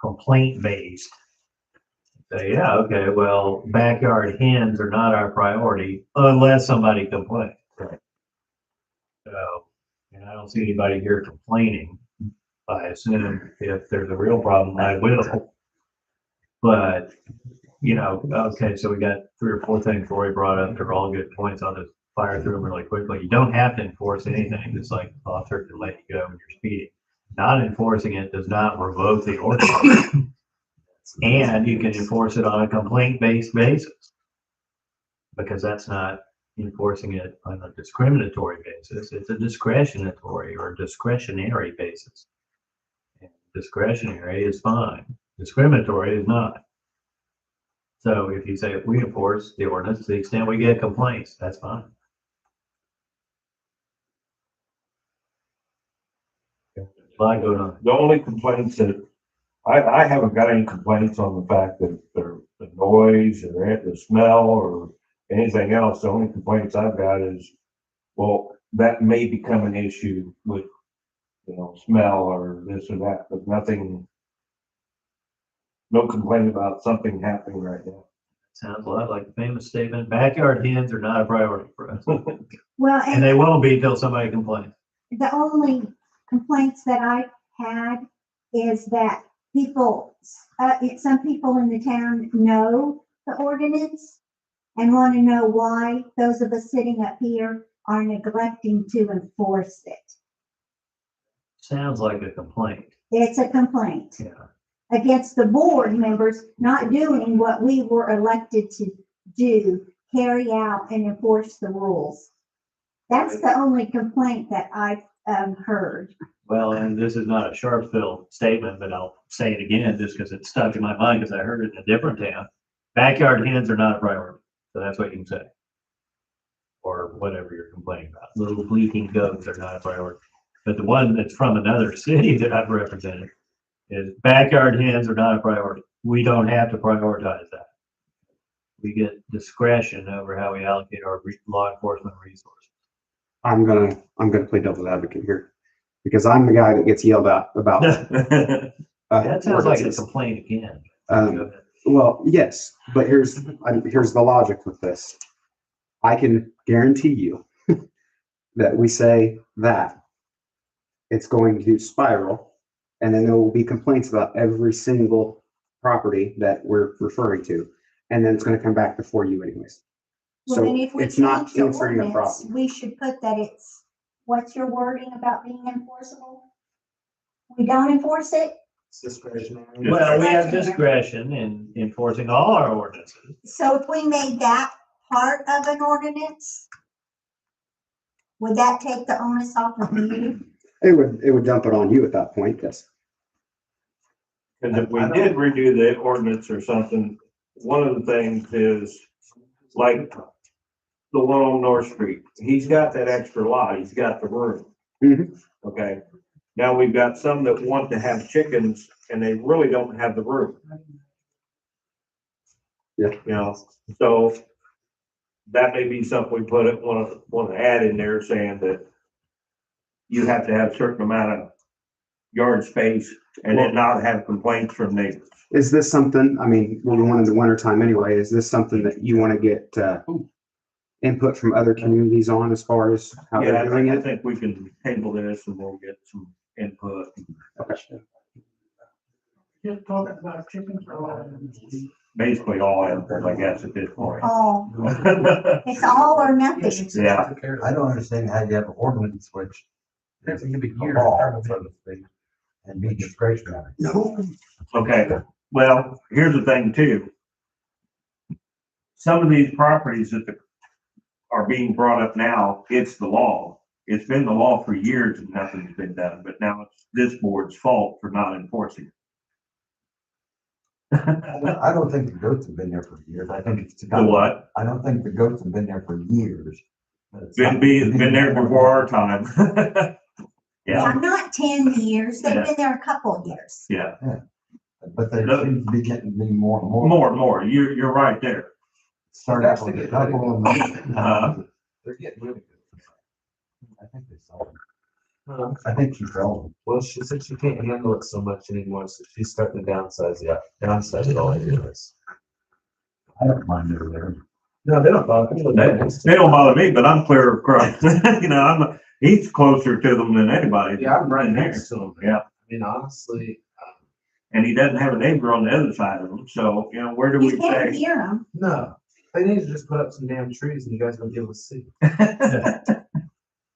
complaint-based. Say, yeah, okay, well, backyard hens are not our priority unless somebody complains. Right. So, and I don't see anybody here complaining. I assume if there's a real problem, I will. But, okay, so we got 3 or 4 things Roy brought up. They're all good points. I'll just fire through them really quickly. You don't have to enforce anything. Just like the officer can let you go when you're speeding. Not enforcing it does not revoke the ordinance. And you can enforce it on a complaint-based basis. Because that's not enforcing it on a discriminatory basis. It's a discretionary basis. And discretionary is fine. Discriminatory is not. So if you say, if we enforce the ordinance to the extent we get complaints, that's fine. A lot going on. The only complaints that, I haven't got any complaints on the fact that the noise or the smell or anything else. The only complaints I've got is, well, that may become an issue with, smell or this or that, but nothing, no complaint about something happening right now. Sounds a lot like the famous statement, backyard hens are not a priority for us. well, And they won't be till somebody complains. the only complaints that I've had is that some people in the town know the ordinance and want to know why those of us sitting up here are neglecting to enforce it. Sounds like a complaint. It's a complaint Yeah. against the board members not doing what we were elected to do, carry out and enforce the rules. That's the only complaint that I've heard. Well, and this is not a Sharpsville statement, but I'll say it again just because it's stuck in my mind because I heard it in a different town. Backyard hens are not a priority. So that's what you can say. Or whatever you're complaining about. Little bleating goats are not a priority. But the one that's from another city that I've represented is backyard hens are not a priority. We don't have to prioritize that. We get discretion over how we allocate our law enforcement resources. I'm gonna play devil's advocate here because I'm the guy that gets yelled at about. That sounds like a ordinances. complaint again. Well, yes, but here's the logic with this. I can guarantee you that we say that it's going to spiral, and then there will be complaints about every single property that we're referring to, and then it's going to come back before you anyways. Well, So then if we it's not change the answering the ordinance, problem. we should put that it's, what's your wording about being enforceable? We don't enforce it, It's discretionary. Well, we have discretion in enforcing all our ordinances. so if we made that part of an ordinance, would that take the onus off of you? It would dump it on you at that point, yes. Cause if we did redo the ordinance or something, one of the things is like the one on North Street, he's got that extra lot, he's got the room. Mhm. Okay, now we've got some that want to have chickens and they really don't have the room. Yeah. You know, so that may be something we want to add in there saying that you have to have a certain amount of yard space and then not have complaints from neighbors. Is this something, I mean, we're going into winter time anyway, is this something that you want to get, input from other communities on as far as how Yeah, they're doing I it? think we can table this and we'll get some input. Just talking about chickens or all. Basically all animals, I guess, at this point. Oh, it's all or nothing. Yeah, I don't understand how you have an ordinance which is a law, so to speak, and be discretionary. No. okay. Well, here's the thing too. Some of these properties that are being brought up now, it's the law. It's been the law for years and nothing's been done, but now it's this board's fault for not enforcing it. I don't think the goats have been there for years. I think it's. The what? I don't think the goats have been there for years. Been there before our time. Yeah, Yeah, not 10 years, they've been there a couple of years. yeah, But they seem to be getting to be more and more. more and more. You're right there. Start out with a couple and They're getting really good. I think they sold them. I think she sold them. Well, she said she can't handle it so much anymore, so she's starting to downsize it all anyways. I don't mind over there. No, they don't bother me. They don't bother me, but I'm clear across. You know, he's closer to them than anybody. Yeah, I'm right in here. next to them. Yeah, I mean, honestly, and he doesn't have a neighbor on the other side of him, so, you know, where do we You can't say? hear them. no, they need to just put up some damn trees and you guys will be able to see.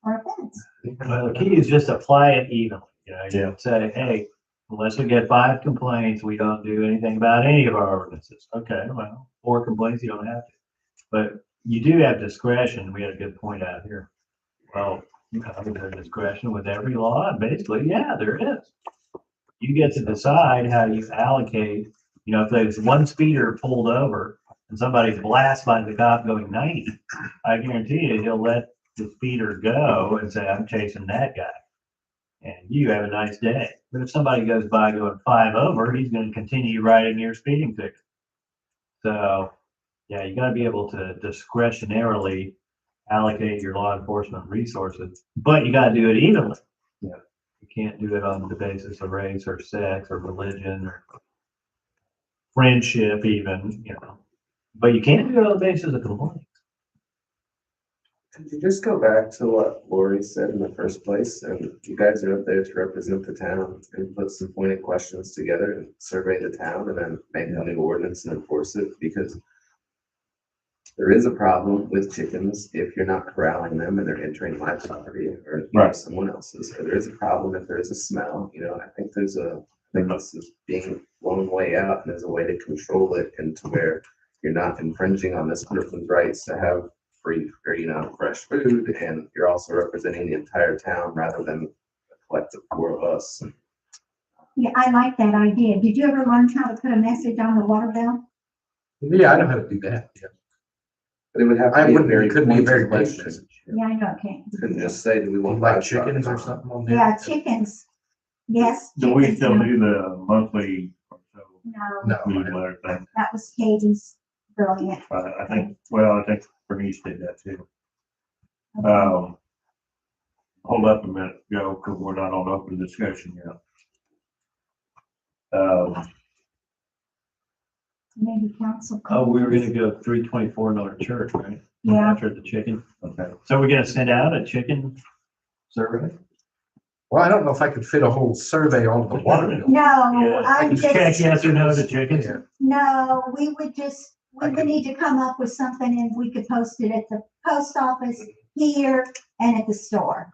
Or a fence. Well, the key is just apply it evenly. You know, you Yeah. say, hey, unless we get 5 complaints, we don't do anything about any of our ordinances. Okay, well, 4 complaints, you don't have to. But you do have discretion. We had a good point out here. Well, you know, there's discretion with every law, and basically, yeah, there is. You get to decide how you allocate, you know, if there's one speeder pulled over and somebody's blasted by the cop going 90, I guarantee you, he'll let the speeder go and say, I'm chasing that guy. And you have a nice day. But if somebody goes by going 5 over, he's going to continue writing your speeding ticket. So, yeah, you got to be able to discretionarily allocate your law enforcement resources, but you got to do it evenly. Yeah. You can't do it on the basis of race or sex or religion or friendship even, you know. But you can't do it on the basis of complaints. Could you just go back to what Lori said in the first place? And you guys are up there to represent the town and put some pointed questions together and survey the town and then make a new ordinance and enforce it, because there is a problem with chickens if you're not corralling them and they're entering my property or Right. someone else's, or there is a problem if there is a smell. You know, I think this is being blown way out and there's a way to control it and to where you're not infringing on this person's rights to have free or, you know, fresh food, and you're also representing the entire town rather than a collective 4 of us. Yeah, I like that idea. Did you ever learn how to put a message on the water bill? Yeah, I know how to do that. But it would have to be a very pointed question. Yeah, I know it can't. And just say, do we want Like livestock chickens or not? something on there? Yeah, chickens. Yes. Do we chickens, still no. do the monthly or so No, No, newsletter thing? that was Katie's brilliant. I think Bernice did that too. Hold up a minute, Joe, because we're not on open discussion yet. Maybe council. Oh, we were gonna go 324 North Church, right? Yeah. After the chicken. Okay. So we're gonna send out a chicken survey? well, I don't know if I could fit a whole survey on the water bill. No, Yeah, I'm check just, yes or no to chickens. Yeah. no, we would need to come up with something and we could post it at the post office here and at the store.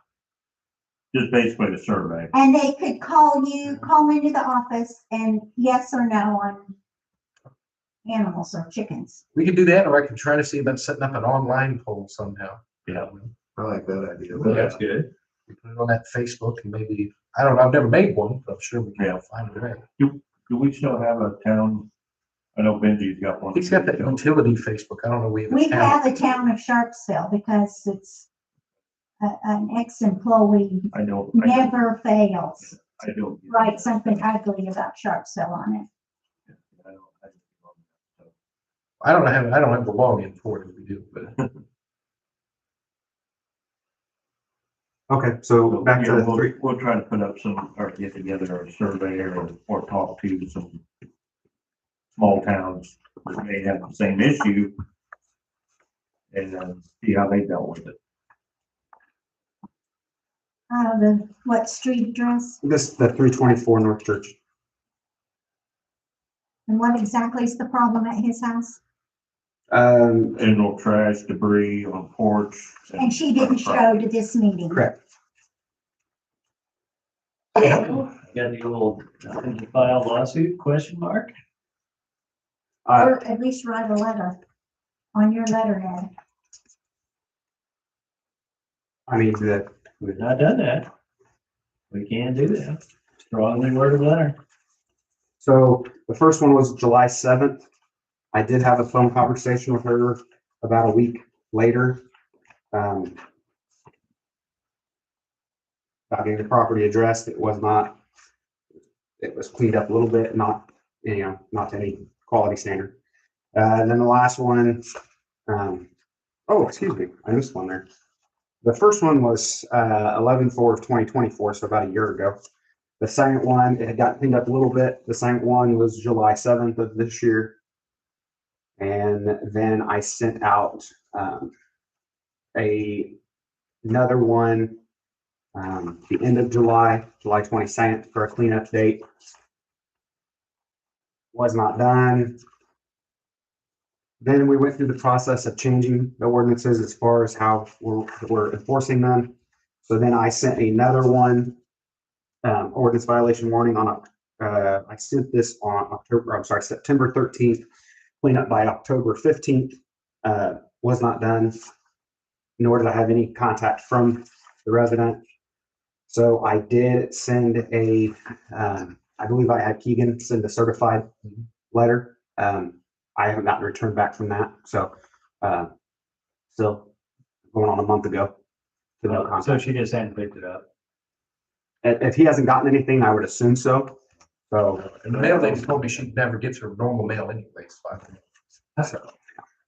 Just basically a survey. And they could call into the office and yes or no on animals or chickens. We could do that, or I could try to see about setting up an online poll somehow. Yeah. I like that idea. That's good. We put it on that Facebook and maybe, I don't know, I've never made one, but I'm sure we Yeah. can find a way. Do we still have a town? I know Benji's got one. He's got that utility Facebook. I don't know. We We have a town of Sharpsville because it's an ex-employee I know. never fails. I don't. Write something ugly about Sharpsville on it. I don't have the login for it if we do, but Okay, so back to Yeah, the three. we'll try to put up some, or get together a survey or talk to some small towns that may have the same issue and see how they dealt with it. What street address This, the 324 North Church. and what exactly is the problem at his house? General trash, debris on porch. And she didn't show to this meeting. Correct. Got the old nothing to file lawsuit question mark? Or at least write a letter on your letterhead. I mean, the, We've not done that. We can do that. Strongly worded letter. so the first one was July 7th. I did have a phone conversation with her about a week later. About getting the property addressed. It was cleaned up a little bit, not to any quality standard. And then the last one, oh, excuse me, I missed one there. The first one was 11/4/2024, so about a year ago. The second one, it had got cleaned up a little bit. The second one was July 7th of this year. And then I sent out another one the end of July 22nd for a cleanup date. Was not done. Then we went through the process of changing the ordinances as far as how we're enforcing them. So then I sent another one, ordinance violation warning on, I sent this on September 13th, cleanup by October 15th, was not done, nor did I have any contact from the resident. So I did send I believe I had Keegan send a certified letter. I haven't gotten a return back from that, so still going on a month ago. To no So contact. she just hadn't picked it up. If he hasn't gotten anything, I would assume so. So and the mail lady told me she never gets her normal mail anyways. So,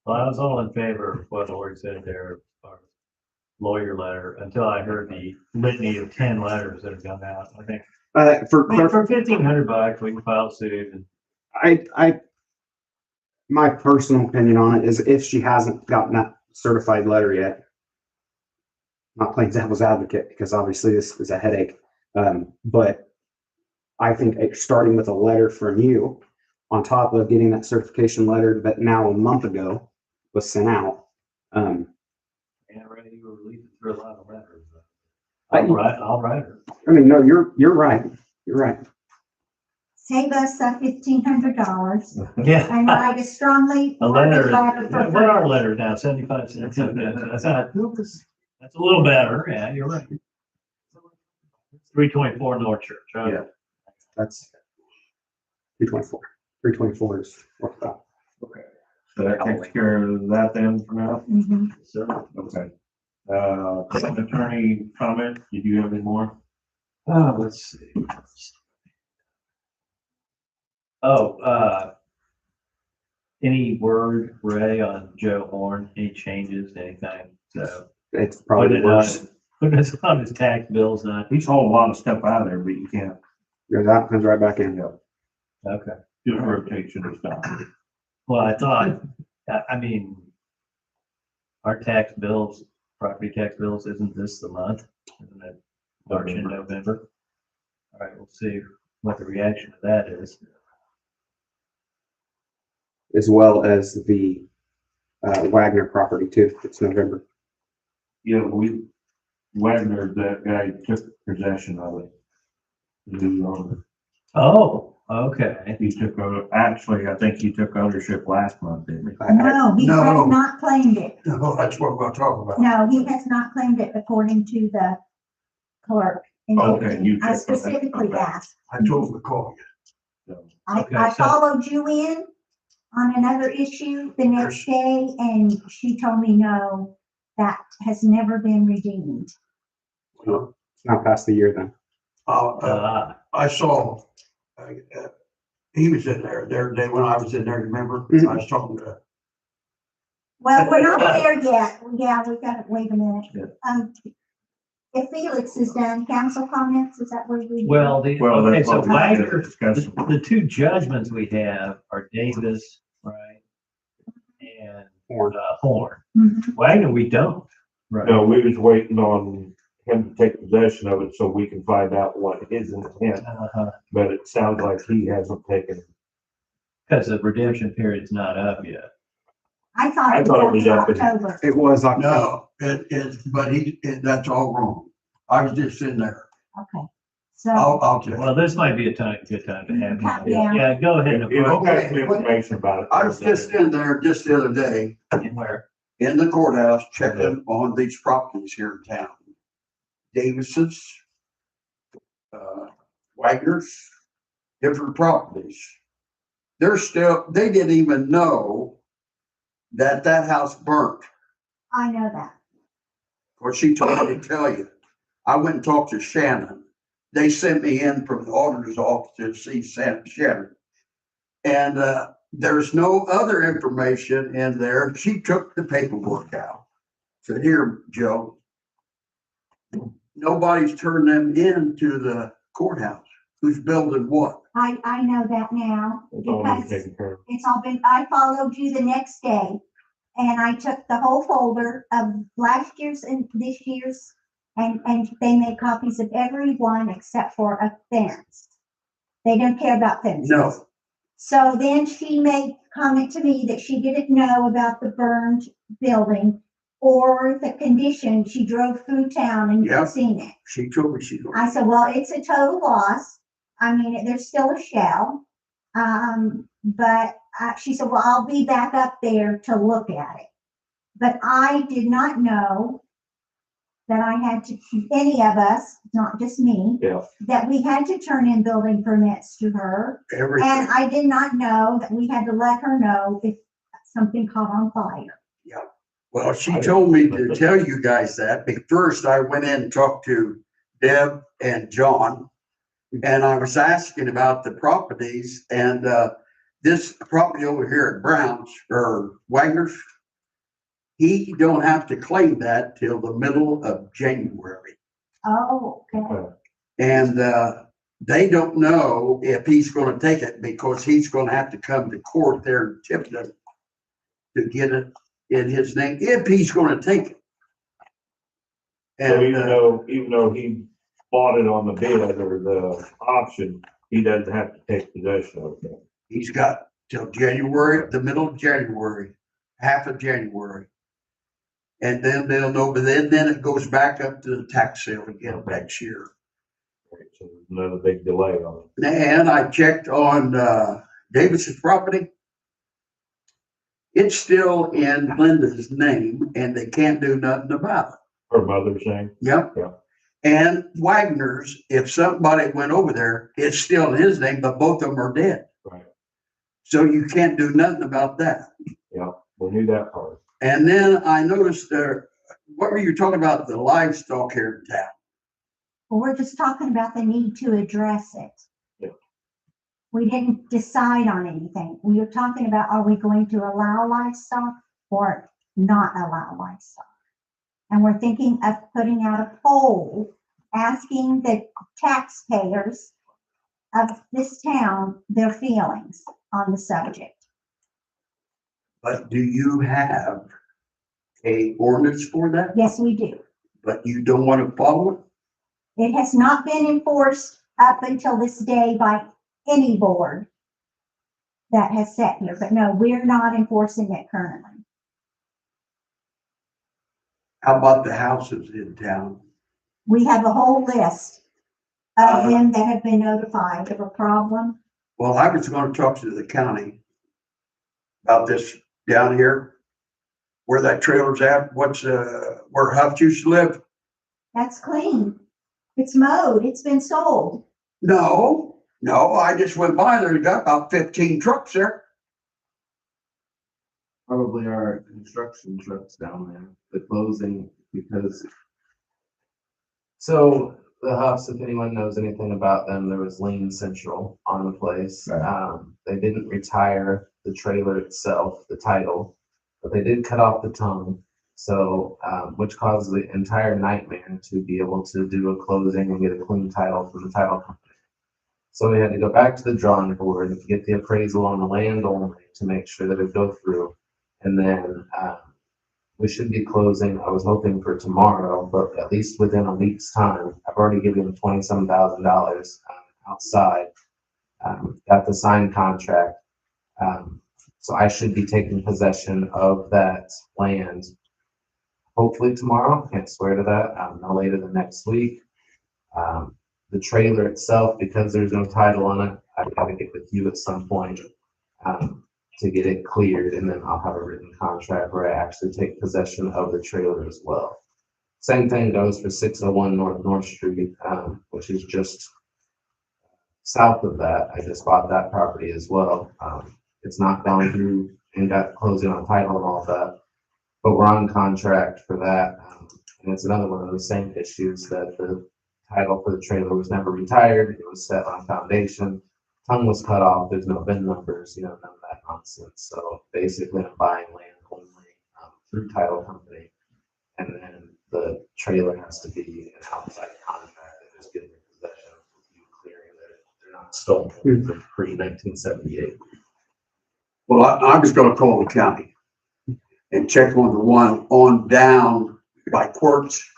Well, I was all in favor of what Lori said there, our lawyer letter, until I heard the litany of 10 letters that have gone out. I think for for $1,500, we can file suit and my personal opinion on it is if she hasn't gotten that certified letter yet, not playing devil's advocate because obviously this is a headache, but I think starting with a letter from you on top of getting that certification letter that now a month ago was sent out. and ready to release it through a lot of letters. I'll write her. I mean, no, you're right. You're right. Save us that $1,500 Yeah. and write a strongly. A letter, worded yeah, for what are letters now? 75 cents. Okay, that's a little better. Yeah, you're right. 324 North Church. Right? Yeah. That's 324. 324 is what's that? Okay. So that takes care of that then for now? Mhm. So, Okay. Attorney comment, did you have any more? Oh, let's see. Oh, any word, Ray, on Joe Horn, any changes, anything? So It's probably worse. put us on his tax bills, not, He's hauled a lot of stuff out of there, but you can't, Goes out, comes right back in. okay. just rotation of stuff. Well, I thought, I mean, our tax bills, property tax bills, isn't this the month? Isn't it March and November? All right, we'll see what the reaction to that is. As well as the Wagner property too. It's November. Yeah, Wagner, that guy took possession of it. The new owner. Oh, okay. He took, actually, I think he took ownership last month, didn't he? No, he No. has not claimed it. No, that's what we're gonna talk about. No, he has not claimed it according to the clerk. in Okay, Dayton. you I checked on that. specifically Okay. asked. I told him to call you. So, Okay, I so- followed you in on another issue the next day, and she told me, no, that has never been redeemed. It's not past the year then. I saw, he was in there the other day when I was in there, remember? Mhm. I was talking to, Well, we're not there yet. Yeah, we got to wait a minute. Yeah. If Felix is done, council comments, is that where we? Well, okay, that's so what we Wagner, discussed. the two judgments we have are Davis, right? And Horn. Mhm. Wagner, we don't. Right. No, we was waiting on him to take possession of it so we can find out what his intent, Uh-huh. but it sounds like he hasn't taken. Because the redemption period's not up yet. I thought I it thought it was was up in- October. It was October. no, but that's all wrong. I was just in there. Okay, so, I'll tell you. Well, this might be good time to have him. Yeah. Yeah, go ahead. If you got some information about it. I was just in there just the other day Where? in the courthouse checking on these properties here in town. Davis's, Wagner's, different properties. They didn't even know that house burnt. I know that. What she told me to tell you. I went and talked to Shannon. They sent me in from the auditor's office to see Shannon. And there's no other information in there. She took the paperwork out. So here, Joe, nobody's turned them into the courthouse. Who's building what? I know that now It's all been because taken care of. it's all been, I followed you the next day. And I took the whole folder of last year's and this year's, and they made copies of every one except for a fence. They don't care about fences. No. So then she made comment to me that she didn't know about the burned building or the condition. She drove through town and Yeah. you've seen it. She told me she. I said, well, it's a total loss. I mean, there's still a shell. But she said, well, I'll be back up there to look at it. But I did not know that I had to, any of us, not just me, Yeah. that we had to turn in building permits to her. Everything. And I did not know that we had to let her know if something caught on fire. Well, she told me to tell you guys that, but first I went in and talked to Deb and John. And I was asking about the properties and, this property over here at Brown's or Wagner's. He don't have to claim that till the middle of January. Oh, okay. And, they don't know if he's gonna take it because he's gonna have to come to court there in Tipton to get it in his name, if he's gonna take it. So And, even though he bought it on the bid or the auction, he doesn't have to take possession of it. he's got till January, the middle of January, half of January. And then they'll know, but then it goes back up to the tax sale again next year. Right, so there's another big delay on it. And I checked on, Davis's property. It's still in Linda's name and they can't do nothing about it. Her mother's name. Yep. Yeah. And Wagner's, if somebody went over there, it's still in his name, but both of them are dead. Right. So you can't do nothing about that. Yeah, we knew that part. And then I noticed what were you talking about, the livestock here in town? Well, we're just talking about the need to address it. Yeah. We didn't decide on anything. We were talking about, are we going to allow livestock or not allow livestock? And we're thinking of putting out a poll, asking the taxpayers of this town their feelings on the subject. But do you have a ordinance for that? Yes, we do. But you don't want to follow it? It has not been enforced up until this day by any board that has sat here, but no, we're not enforcing it currently. How about the houses in town? We have a whole list of them that have been notified of a problem. Well, I was gonna talk to the county about this down here, where that trailer's at, where Huff used to live. That's clean. It's mowed. It's been sold. No, I just went by there, got about 15 trucks there. Probably our construction trucks down there, the closing, because. So the Huffs, if anyone knows anything about them, there was lien central on the place. They didn't retire the trailer itself, the title, but they did cut off the tongue. So, which caused the entire nightmare to be able to do a closing and get a clean title from the title company. So we had to go back to the drawing board and get the appraisal on the land only to make sure that it go through. And then, we should be closing, I was hoping for tomorrow, but at least within a week's time. I've already given them $27,000 outside. Got the signed contract. So I should be taking possession of that land hopefully tomorrow. Can't swear to that. No later than next week. The trailer itself, because there's no title on it, I've got to get with you at some point to get it cleared, and then I'll have a written contract where I actually take possession of the trailer as well. Same thing goes for 601 North Street, which is just south of that. I just bought that property as well. It's not gone through and got closing on title and all of that, but we're on contract for that. And it's another one of the same issues that the title for the trailer was never retired. It was set on foundation. Tongue was cut off. There's no VIN numbers, none of that nonsense. So basically, I'm buying land only through title company, and then the trailer has to be an outside contract that just gives me possession with you clearing that they're not stolen from pre-1978. Well, I'm just gonna call the county and check on the one on down by Quartz.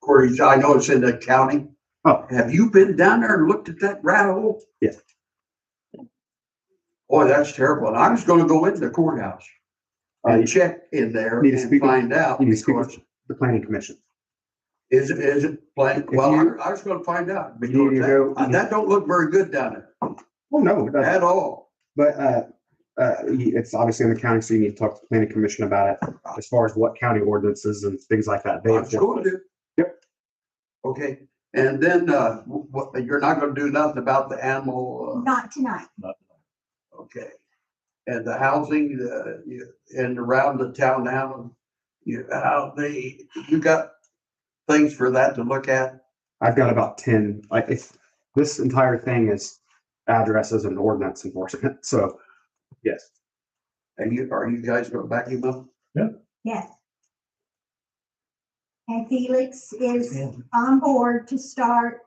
I know it's in the county. Oh. Have you been down there and looked at that rat hole? Yeah. Boy, that's terrible. And I was gonna go into the courthouse and check in there Need to and speak with- find out. You need to speak because with the planning commission. Is it blank? If Well, you- I was gonna find out You need because to go- that don't look very good down there Well, no, it doesn't. at all. But it's obviously in the county, so you need to talk to the planning commission about it as far as what county ordinances and things like that. They I'm going to. Yep. Okay, and then, you're not gonna do nothing about the animal, Not tonight. okay. And the housing, and around the town now, you got things for that to look at? I've got about 10, like if this entire thing is addresses and ordinance enforcement. So, yes. And are you guys gonna back him up? Yes. And Felix is on board to start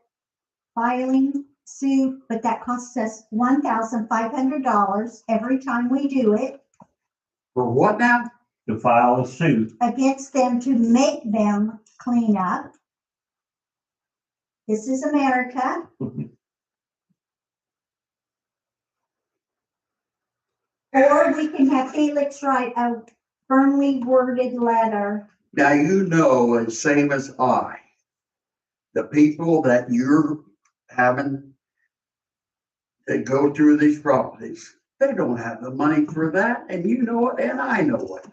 filing suit, but that costs us $1,500 every time we do it For what now? To file a suit. against them to make them clean up. This is America. Or we can have Felix write a firmly worded letter. Now, you know, as same as I, the people that you're having that go through these properties, they don't have the money for that, and you know it, and I know it.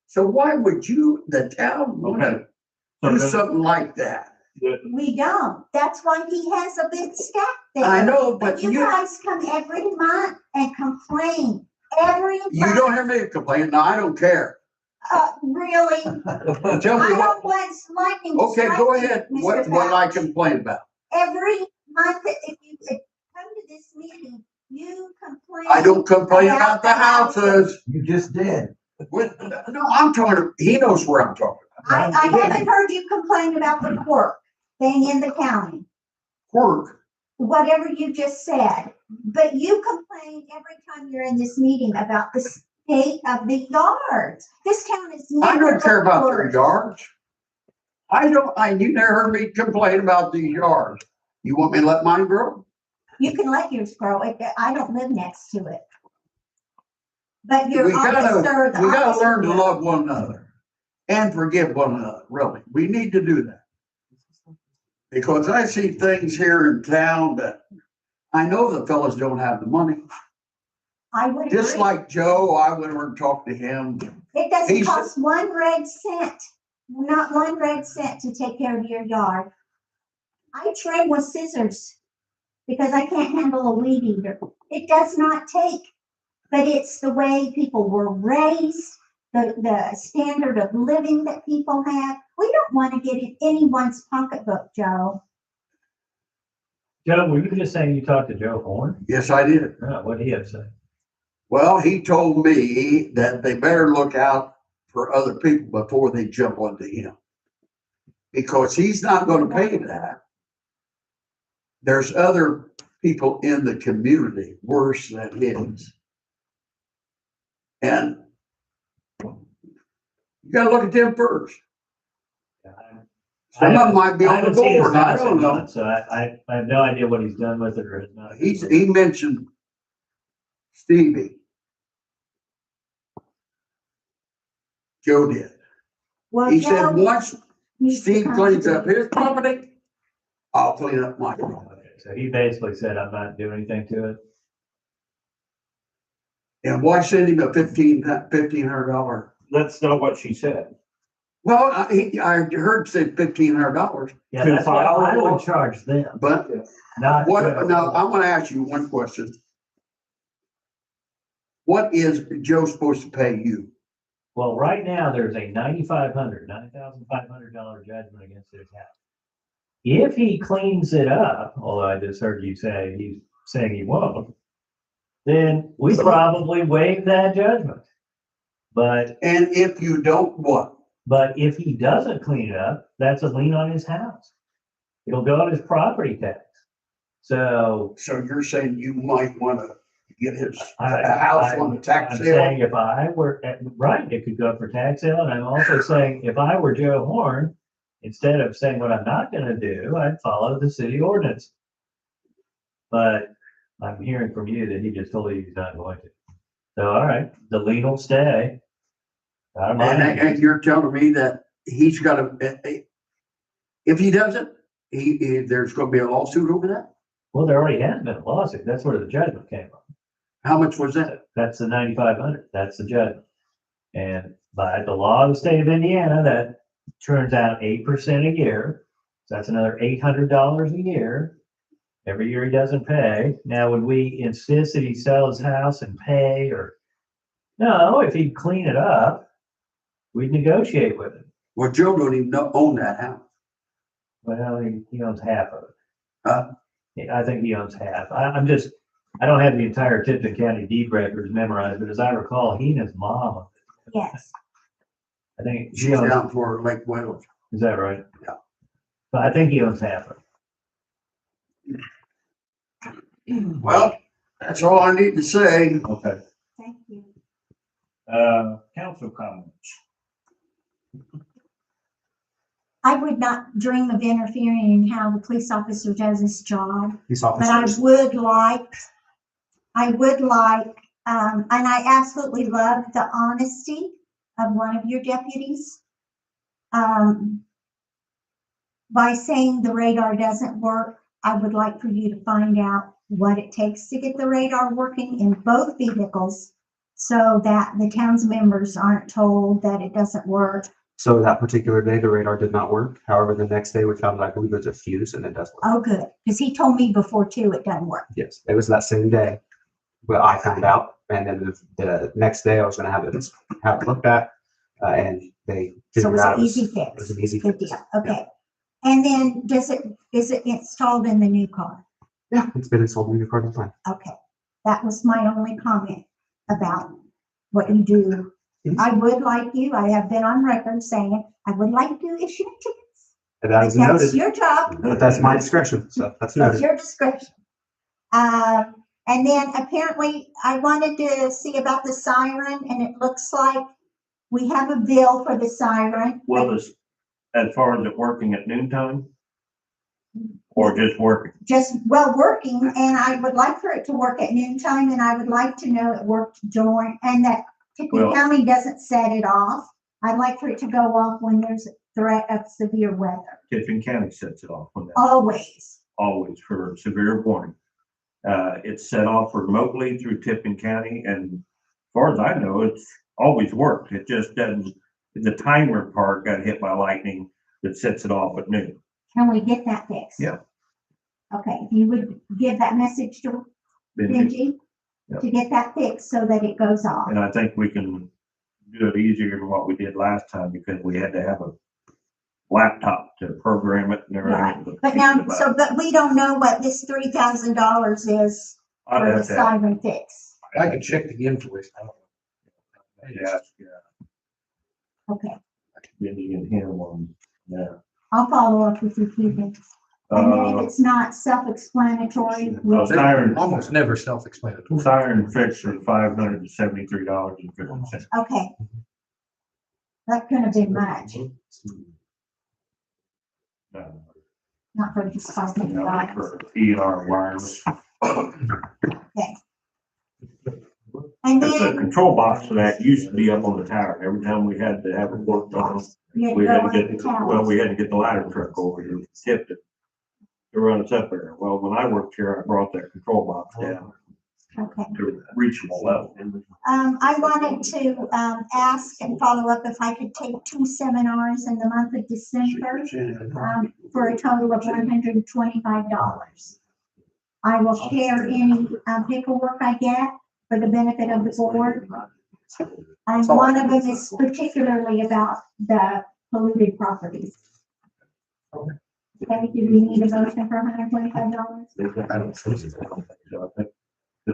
So why would you, the town, want to do something like that? We don't. That's why he has a big stack there. I know, but You guys come every month and complain. you don't have me complaining. No, I don't care. Really? Tell I me what, don't want lightning. to okay, strike go you, ahead. Mr. What I Fauch. complain about? Every month, if you come to this meeting, you complain. I don't complain about the houses. You just did. No, I'm talking, he knows where I'm talking about. I haven't heard you complain about the court thing in the county, Work. whatever you just said. But you complain every time you're in this meeting about the state of the yards. This town is I never. don't care about their worked. yards. You never heard me complain about these yards. You want me to let mine grow? You can let yours grow. I don't live next to it. But your We officer, gotta, the we gotta officer learn to will. love one another and forgive one another, really. We need to do that. Because I see things here in town that I know the fellas don't have the money. I would Just agree. like Joe, I went over and talked to him. It doesn't he's- cost 1 red cent, not 1 red cent to take care of your yard. I trim with scissors because I can't handle a weed eater. It does not take, but it's the way people were raised, the standard of living that people have. We don't want to get in anyone's pocketbook, Joe. Joe, were you just saying you talked to Joe Horn? Yes, I did. No, what did he have to say? Well, he told me that they better look out for other people before they jump onto him. Because he's not gonna pay that. There's other people in the community worse than his. And you gotta look at them first. Some of them might be I on the haven't seen his board, I house in don't know. months, so I have no idea what he's done with it or has not. He mentioned Stevie. Joe did. Well, He said, Joe once needs to Steve come cleans to up his property, I'll clean up my property. So he basically said, I'm not doing anything to it. And why send him a $1,500? That's not what she said. Well, I heard said $1,500, Yeah, To that's what file I a would lawsuit. charge them, but not. what, now, I'm gonna ask you one question. What is Joe supposed to pay you? Well, right now, there's a $9,500 judgment against his house. If he cleans it up, although I just heard you say he's saying he won't, then we probably waive that judgment. But And if you don't, what? if he doesn't clean it up, that's a lien on his house. It'll go on his property tax. So So you're saying you might wanna get his I- a house on the tax I'm sale? saying if I were, right, it could go for tax sale, and I'm also saying if I were Joe Horn, instead of saying what I'm not gonna do, I'd follow the city ordinance. But I'm hearing from you that he just told you he's not going to. So, all right, the lien will stay. Out of my And hands. you're telling me that he's gotta, if he doesn't, there's gonna be a lawsuit over that? Well, there already has been a lawsuit. That's where the judgment came from. How much was that? That's the 9,500. That's the judgment. And by the law of the state of Indiana, that turns out 8% a year. So that's another $800 a year. Every year he doesn't pay. Now, would we insist that he sell his house and pay or? No, if he'd clean it up, we'd negotiate with him. Well, Joe don't even own that house. Well, he owns half of it. Huh? Yeah, I think he owns half. I don't have the entire Tipton County deed records memorized, but as I recall, he and his mom, Yes. I think She's he owns, down for Lake Wales. is that right? Yeah. But I think he owns half of it. Well, that's all I need to say. Okay. Thank you. Council comments. I would not dream of interfering in how the police officer does his job. These But I officers, would like, and I absolutely love the honesty of one of your deputies. By saying the radar doesn't work, I would like for you to find out what it takes to get the radar working in both vehicles so that the town's members aren't told that it doesn't work. so that particular day, the radar did not work. However, the next day we found, I believe, there's a fuse and it does work. Oh, good, because he told me before too, it doesn't work. Yes, it was that same day. But I found out, and then the next day I was gonna have it looked at. and they So figured it's out an easy it fix. was an easy Good fix. deal, okay. And then is it installed in the new car? Yeah, it's been installed in your car time. Okay, that was my only comment about what you do. I would like you, I have been on record saying it, I would like to issue tickets. And that But is that's noted, your job, but that's my discretion, so that's that's noted. your discretion. And then apparently I wanted to see about the siren and it looks like we have a bill for the siren. Well, as far as it working at noontime? Or just working? Just, well, working, and I would like for it to work at noontime, and I would like to know it worked during, and that Tiffany Well- County doesn't set it off. I'd like for it to go off when there's a threat of severe weather, Tiffin County sets it off when that, always. always for severe warning. It's set off remotely through Tiffin County, and as far as I know, it's always worked. It just doesn't, the timer part got hit by lightning that sets it off at noon. Can we get that fixed? Yeah. Okay, if you would give that message to Then- Benji Yeah. to get that fixed so that it goes off. And I think we can do it easier than what we did last time because we had to have a laptop to program it and Right, everything. but now, so, but we don't know what this $3,000 is I'd for the have to, siren fix. I can check the invoice. yeah, Okay, Benny and him on, yeah. I'll follow up with you, Keegan. And then if it's not self-explanatory, we'll, Siren, Almost never self-explanatory. siren fix for $573.50. okay. That couldn't have been much, No, not for just $5 no, for ER wireless. And The then control box for that used to be up on the tower. Every time we had to have it worked on, you had to we go had to on get, the well, tower. we had to get the ladder truck over here, tipped it to run us up there. Well, when I worked here, I brought that control box down Okay. to a reachable level. I wanted to, ask and follow up if I could take 2 seminars in the month of December, for a total of $125. I will share any, paperwork I get for the benefit of the board. And one of them is particularly about the polluted properties. Okay, do we need a motion for $125? I don't think so. So I think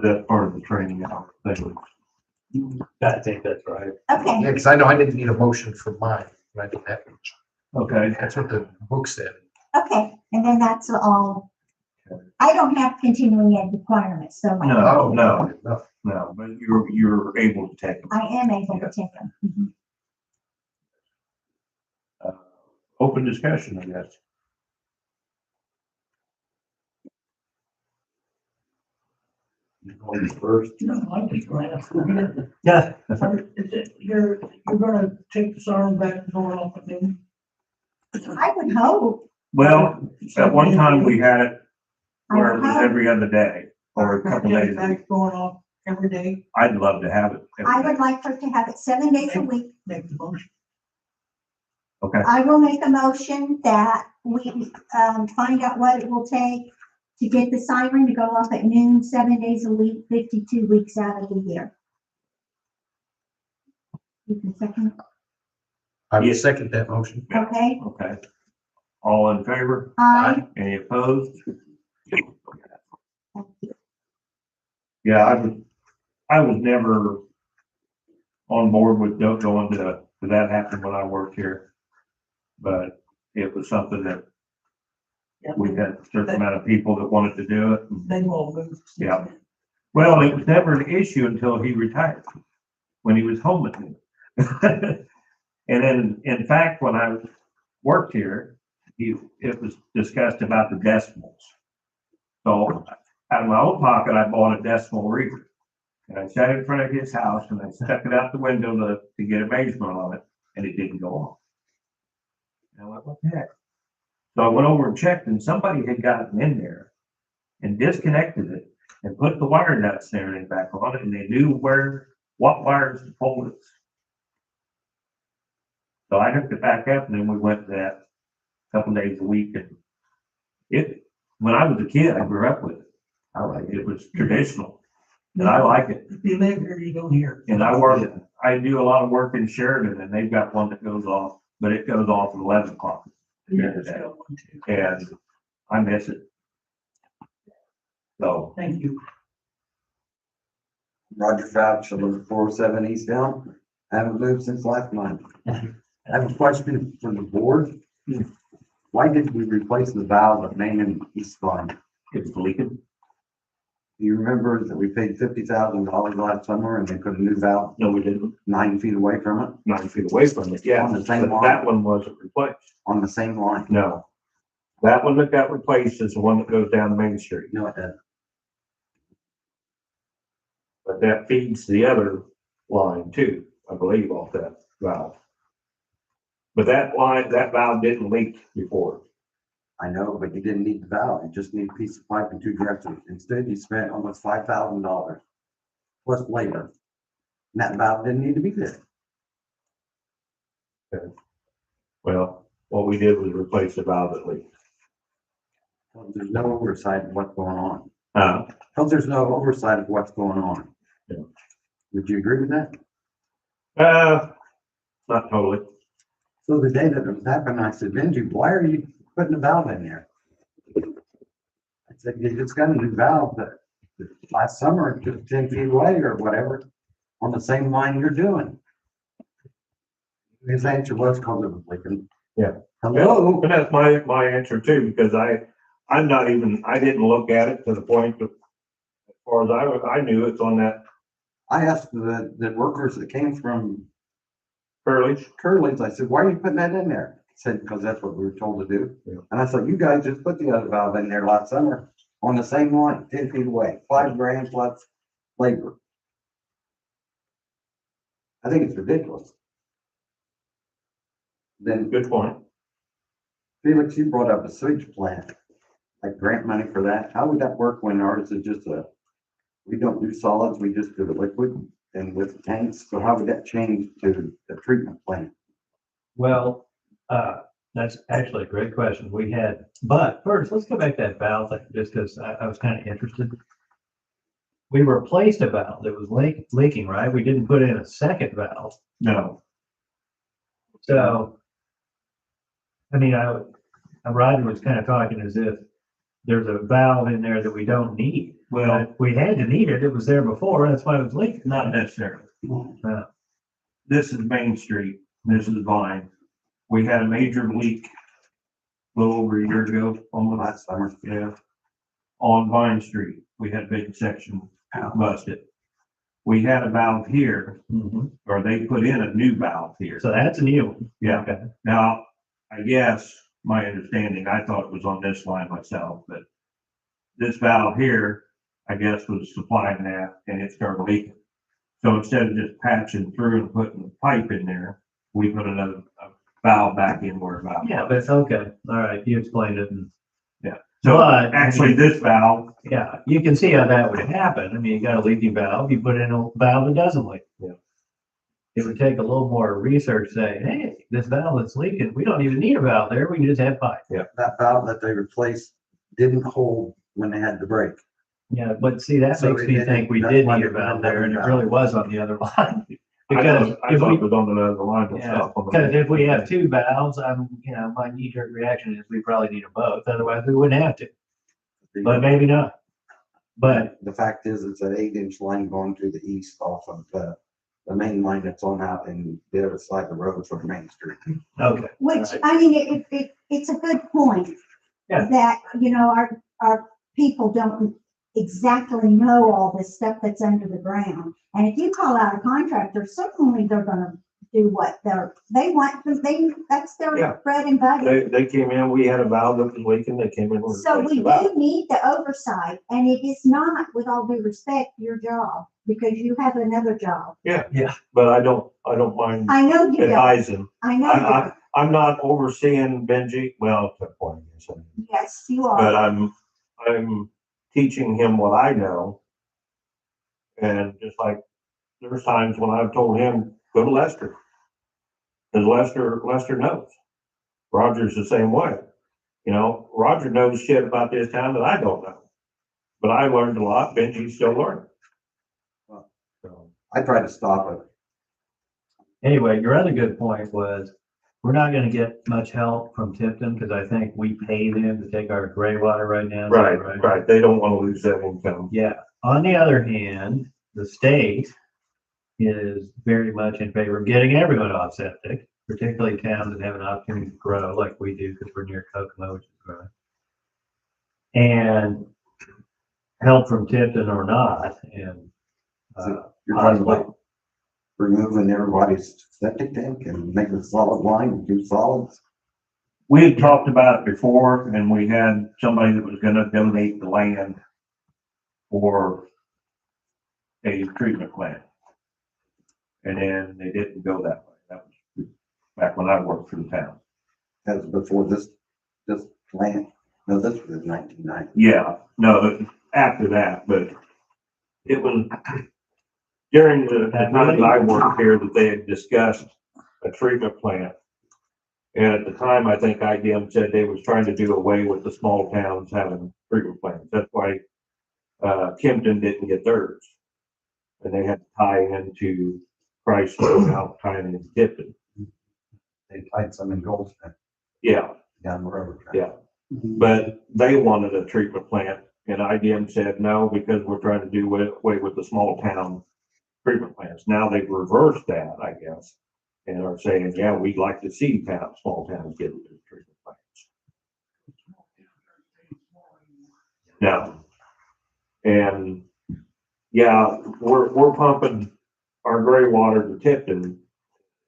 that's part of the training hour thing. I think that's right. Okay, Yeah, because I know I didn't need a motion for mine. and I didn't have to. Okay. That's what the book said. okay, and then that's all. I don't have continuing ed requirements, so No, no, No. no, but you're able to take them. I am able to take them. Mhm. Open discussion, I guess. You going first? No, I'm just going to ask. Yeah. You're gonna take the siren back and go off at noon? I would hope. Well, at one time we had it where it was I would hope. every other day or a couple Take it days. back, going off every day, I'd love to have it. every I day. would like her to have it 7 days a week. make the motion. Okay, I will make a motion that we, find out what it will take to get the siren to go off at noon, 7 days a week, 52 weeks out of the year. You can second, I will Yes. second that motion. okay? okay. All in favor? Aye. Any opposed? Thank you. Yeah, I was never on board with going to that happened when I worked here. But it was something that we had a certain amount of people that wanted to do it. They've all moved. Yeah. Well, it was never an issue until he retired, when he was home with me. And then, in fact, when I worked here, it was discussed about the decimals. So out of my own pocket, I bought a decimal reader. And I sat in front of his house and I stuck it out the window to get a measurement on it, and it didn't go off. And I went, what the heck? So I went over and checked, and somebody had gotten in there and disconnected it and put the wire nuts and everything back on it, and they knew what wires to pull it. So I hooked it back up, and then we went to that a couple days a week, and when I was a kid, I grew up with it. I like it. It was traditional, and I like it. If you live here, you don't hear. And I worked I do a lot of work in Sheridan and they've got one that goes off, but it goes off at 11 o'clock. Yeah, it's got one too. And I miss it. So, Thank you. Roger Fouch, 407 East Elm. Haven't moved since last month. I have a question from the board. Why did we replace the valve at Main and East Farm? it's leaking. Do you remember that we paid $50,000 last summer and they put a new valve No, we didn't. 9 feet away from it 9 feet away from it. Yeah, On the same but line? that one wasn't replaced. on the same line? No. That one that got replaced is the one that goes down Main Street, No, it doesn't. but that feeds the other line too, I believe, off that valve. But that line, that valve didn't leak before. I know, but you didn't need the valve. You just need a piece of pipe and 2 dressers. Instead, you spent almost $5,000 plus labor. And that valve didn't need to be there. Well, what we did was replace the valve that leaked. There's no oversight of what's going on. Uh, Because there's no oversight of what's going on. Yeah. Would you agree with that? not totally. So the day that it was happening, I said, Benji, why are you putting a valve in there? I said, you just got a new valve that last summer, just 10 feet away or whatever, on the same line you're doing. His answer was because it was leaking. Yeah. Hello? And that's my answer too, because I'm not even, I didn't look at it to the point that, as far as I knew it's on that I asked the workers that came from Curly's. Curly's, I said, why are you putting that in there? He said, because that's what we were told to do. Yeah. And I said, you guys just put the other valve in there last summer on the same line, 10 feet away, $5,000 plus labor. I think it's ridiculous. Then Good point. Felix, you brought up a sewage plant, like grant money for that. How would that work when ours is just we don't do solids, we just do the liquid and with tanks? So how would that change to the treatment plant? Well, that's actually a great question. But first, let's go back to that valve thing, just because I was kind of interested. We replaced a valve that was leaking, right? We didn't put in a second valve. No. So, I mean, Roger was kind of talking as if there's a valve in there that we don't need. Well, We had to need it. It was there before. That's why it was leaking. not necessarily. Uh, This is Main Street. This is Vine. We had a major leak a little over a year ago, almost. Last summer? Yeah. On Vine Street, we had a big section busted. We had a valve here, mhm. or they put in a new valve here. So that's a new one. Yeah. Okay. Now, I guess my understanding, I thought it was on this line myself, but this valve here, I guess, was supplying that and it started leaking. So instead of just patching through and putting the pipe in there, we put a valve back in where valve. Yeah, but it's okay. All right. You explained it. And So but- actually, this valve, yeah, you can see how that would happen. I mean, you got a leaking valve, you put in a valve that doesn't leak. Yeah. It would take a little more research saying, hey, this valve that's leaking, we don't even need a valve there. We can just have pipe. That valve that they replaced didn't hold when they had the break. Yeah, but see, that So makes it me didn't- think we that's did why need they a put valve another there and it valve. really was on the other line. I Because thought if it we, was on the line yeah, itself. because if we have 2 valves, my knee-jerk reaction is we probably need them both. Otherwise we wouldn't have to, but maybe not. But The fact is, it's an 8-inch line going to the east off of the main line that's on out in the other side of the road from Main Street. okay. Which, Right. I mean, it's a good point. Yeah. That, our people don't exactly know all this stuff that's under the ground. And if you call out a contractor, certainly they're gonna do what they want, because that's Yeah. their bread and butter. They came in, we had a valve that was leaking, they came in. and So replaced we the valve. do need the oversight, and it is not, with all due respect, your job, because you have another job. But I don't mind I know you don't, advising. I know you don't. I'm not overseeing Benji, well, to a point, yes, I am. Yes, you But are. I'm teaching him what I know. And just like, there's times when I've told him, go to Lester. Cause Lester knows. Roger's the same way. Roger knows shit about this town that I don't know. But I learned a lot, Benji's still learning. So, I try to stop it. Anyway, your other good point was, we're not gonna get much help from Tipton, because I think we pay them to take our gray water right now. Is that Right. They don't want to lose that income. Yeah. On the other hand, the state is very much in favor of getting everyone off septic, particularly towns that have an opportunity to grow like we do, because we're near Kokomo, which is growing. And help from Tipton or not, and, You're talking about removing everybody's septic tank and making a solid line and do solids. We had talked about it before, and we had somebody that was gonna donate the land for a treatment plant. And then they didn't go that way. That was back when I worked for the town. That was before this plant. No, this was in 1990. Yeah, no, after that, but it was during the time that I worked here that they had discussed a treatment plant. And at the time, I think IBM said they was trying to do away with the small towns having treatment plants. That's why Kempton didn't get theirs. And they had to tie into Chrysler without tying into Tipton. They tied some in Goldsmith Yeah, down the road. yeah. But they wanted a treatment plant, and IBM said no, because we're trying to do away with the small town treatment plants. Now they've reversed that, I guess, and are saying, yeah, we'd like to see small towns get into treatment plants. Yeah. And yeah, we're pumping our gray water to Tipton.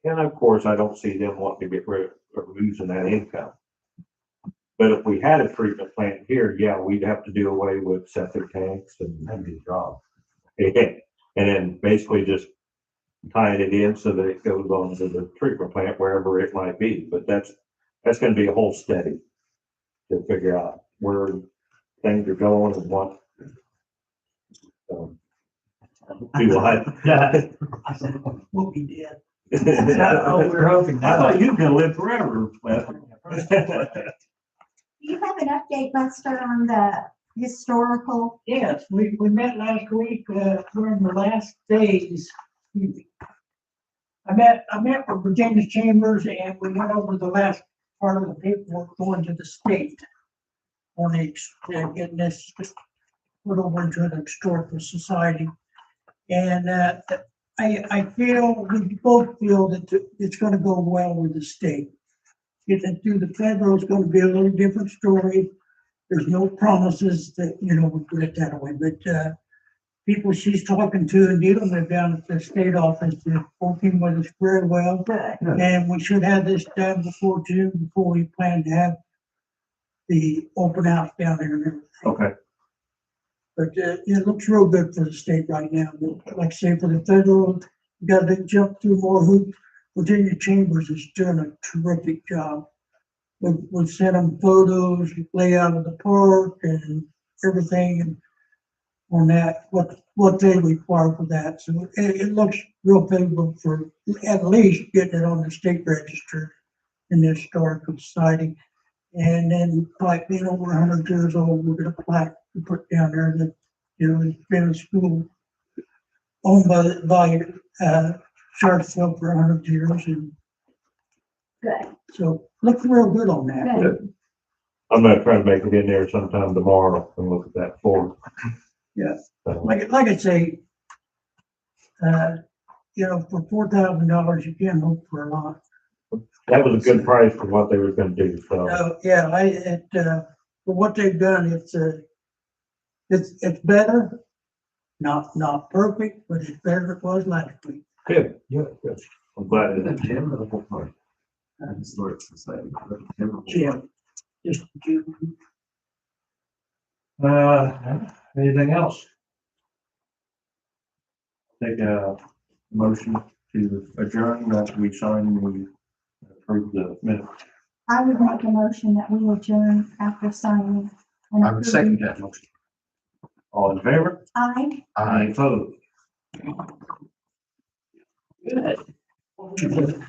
And of course, I don't see them wanting to get rid of losing that income. But if we had a treatment plant here, yeah, we'd have to do away with septic tanks and that'd be a job. And then basically just tying it in so that it goes on to the treatment plant wherever it might be. But that's gonna be a whole study to figure out where things are going and what. Do what? We'll be dead. oh, we're hoping I thought not. you were gonna live forever, Lester. Do you have an update, Buster, on the historical? Yes, we met last week, during the last days. I met with Virginia Chambers and we went over the last part of the paperwork going to the state on getting this put over into an historical society. And, I feel, we both feel that it's gonna go well with the state. Getting through the federal is gonna be a little different story. There's no promises that, we put it that way, but, people she's talking to and dealing with down at the state office, they're working with us very well. And we should have this done before June, before we plan to have the open house down there and everything. Okay. But, it looks real good for the state right now. Like I say, for the federal, you gotta jump through more hoops. Virginia Chambers is doing a terrific job. We've sent them photos, layout of the park and everything and on that, what they require for that. So it looks real favorable for at least getting it on the state register in the historical society. And then like being over 100 years old, we're gonna plaque to put down there that, it's been a school owned by Charlottesville for 100 years. And Good. so looks real good on that. Good. I'm gonna try to make it in there sometime tomorrow and look at that form. Yes. So, Like I say, for $4,000, you can't hope for a lot. that was a good price for what they were gonna do, so. For what they've done, it's better, not perfect, but it's better than it was last week. Good, good. I'm glad The that. gym or the whole park? Historic society. Jim, just Jim. Anything else? Take a motion to adjourn, that we sign and we approve the minutes. I would make a motion that we adjourn after signing. and I would second approving. that motion. All in favor? Aye. Any opposed? Good.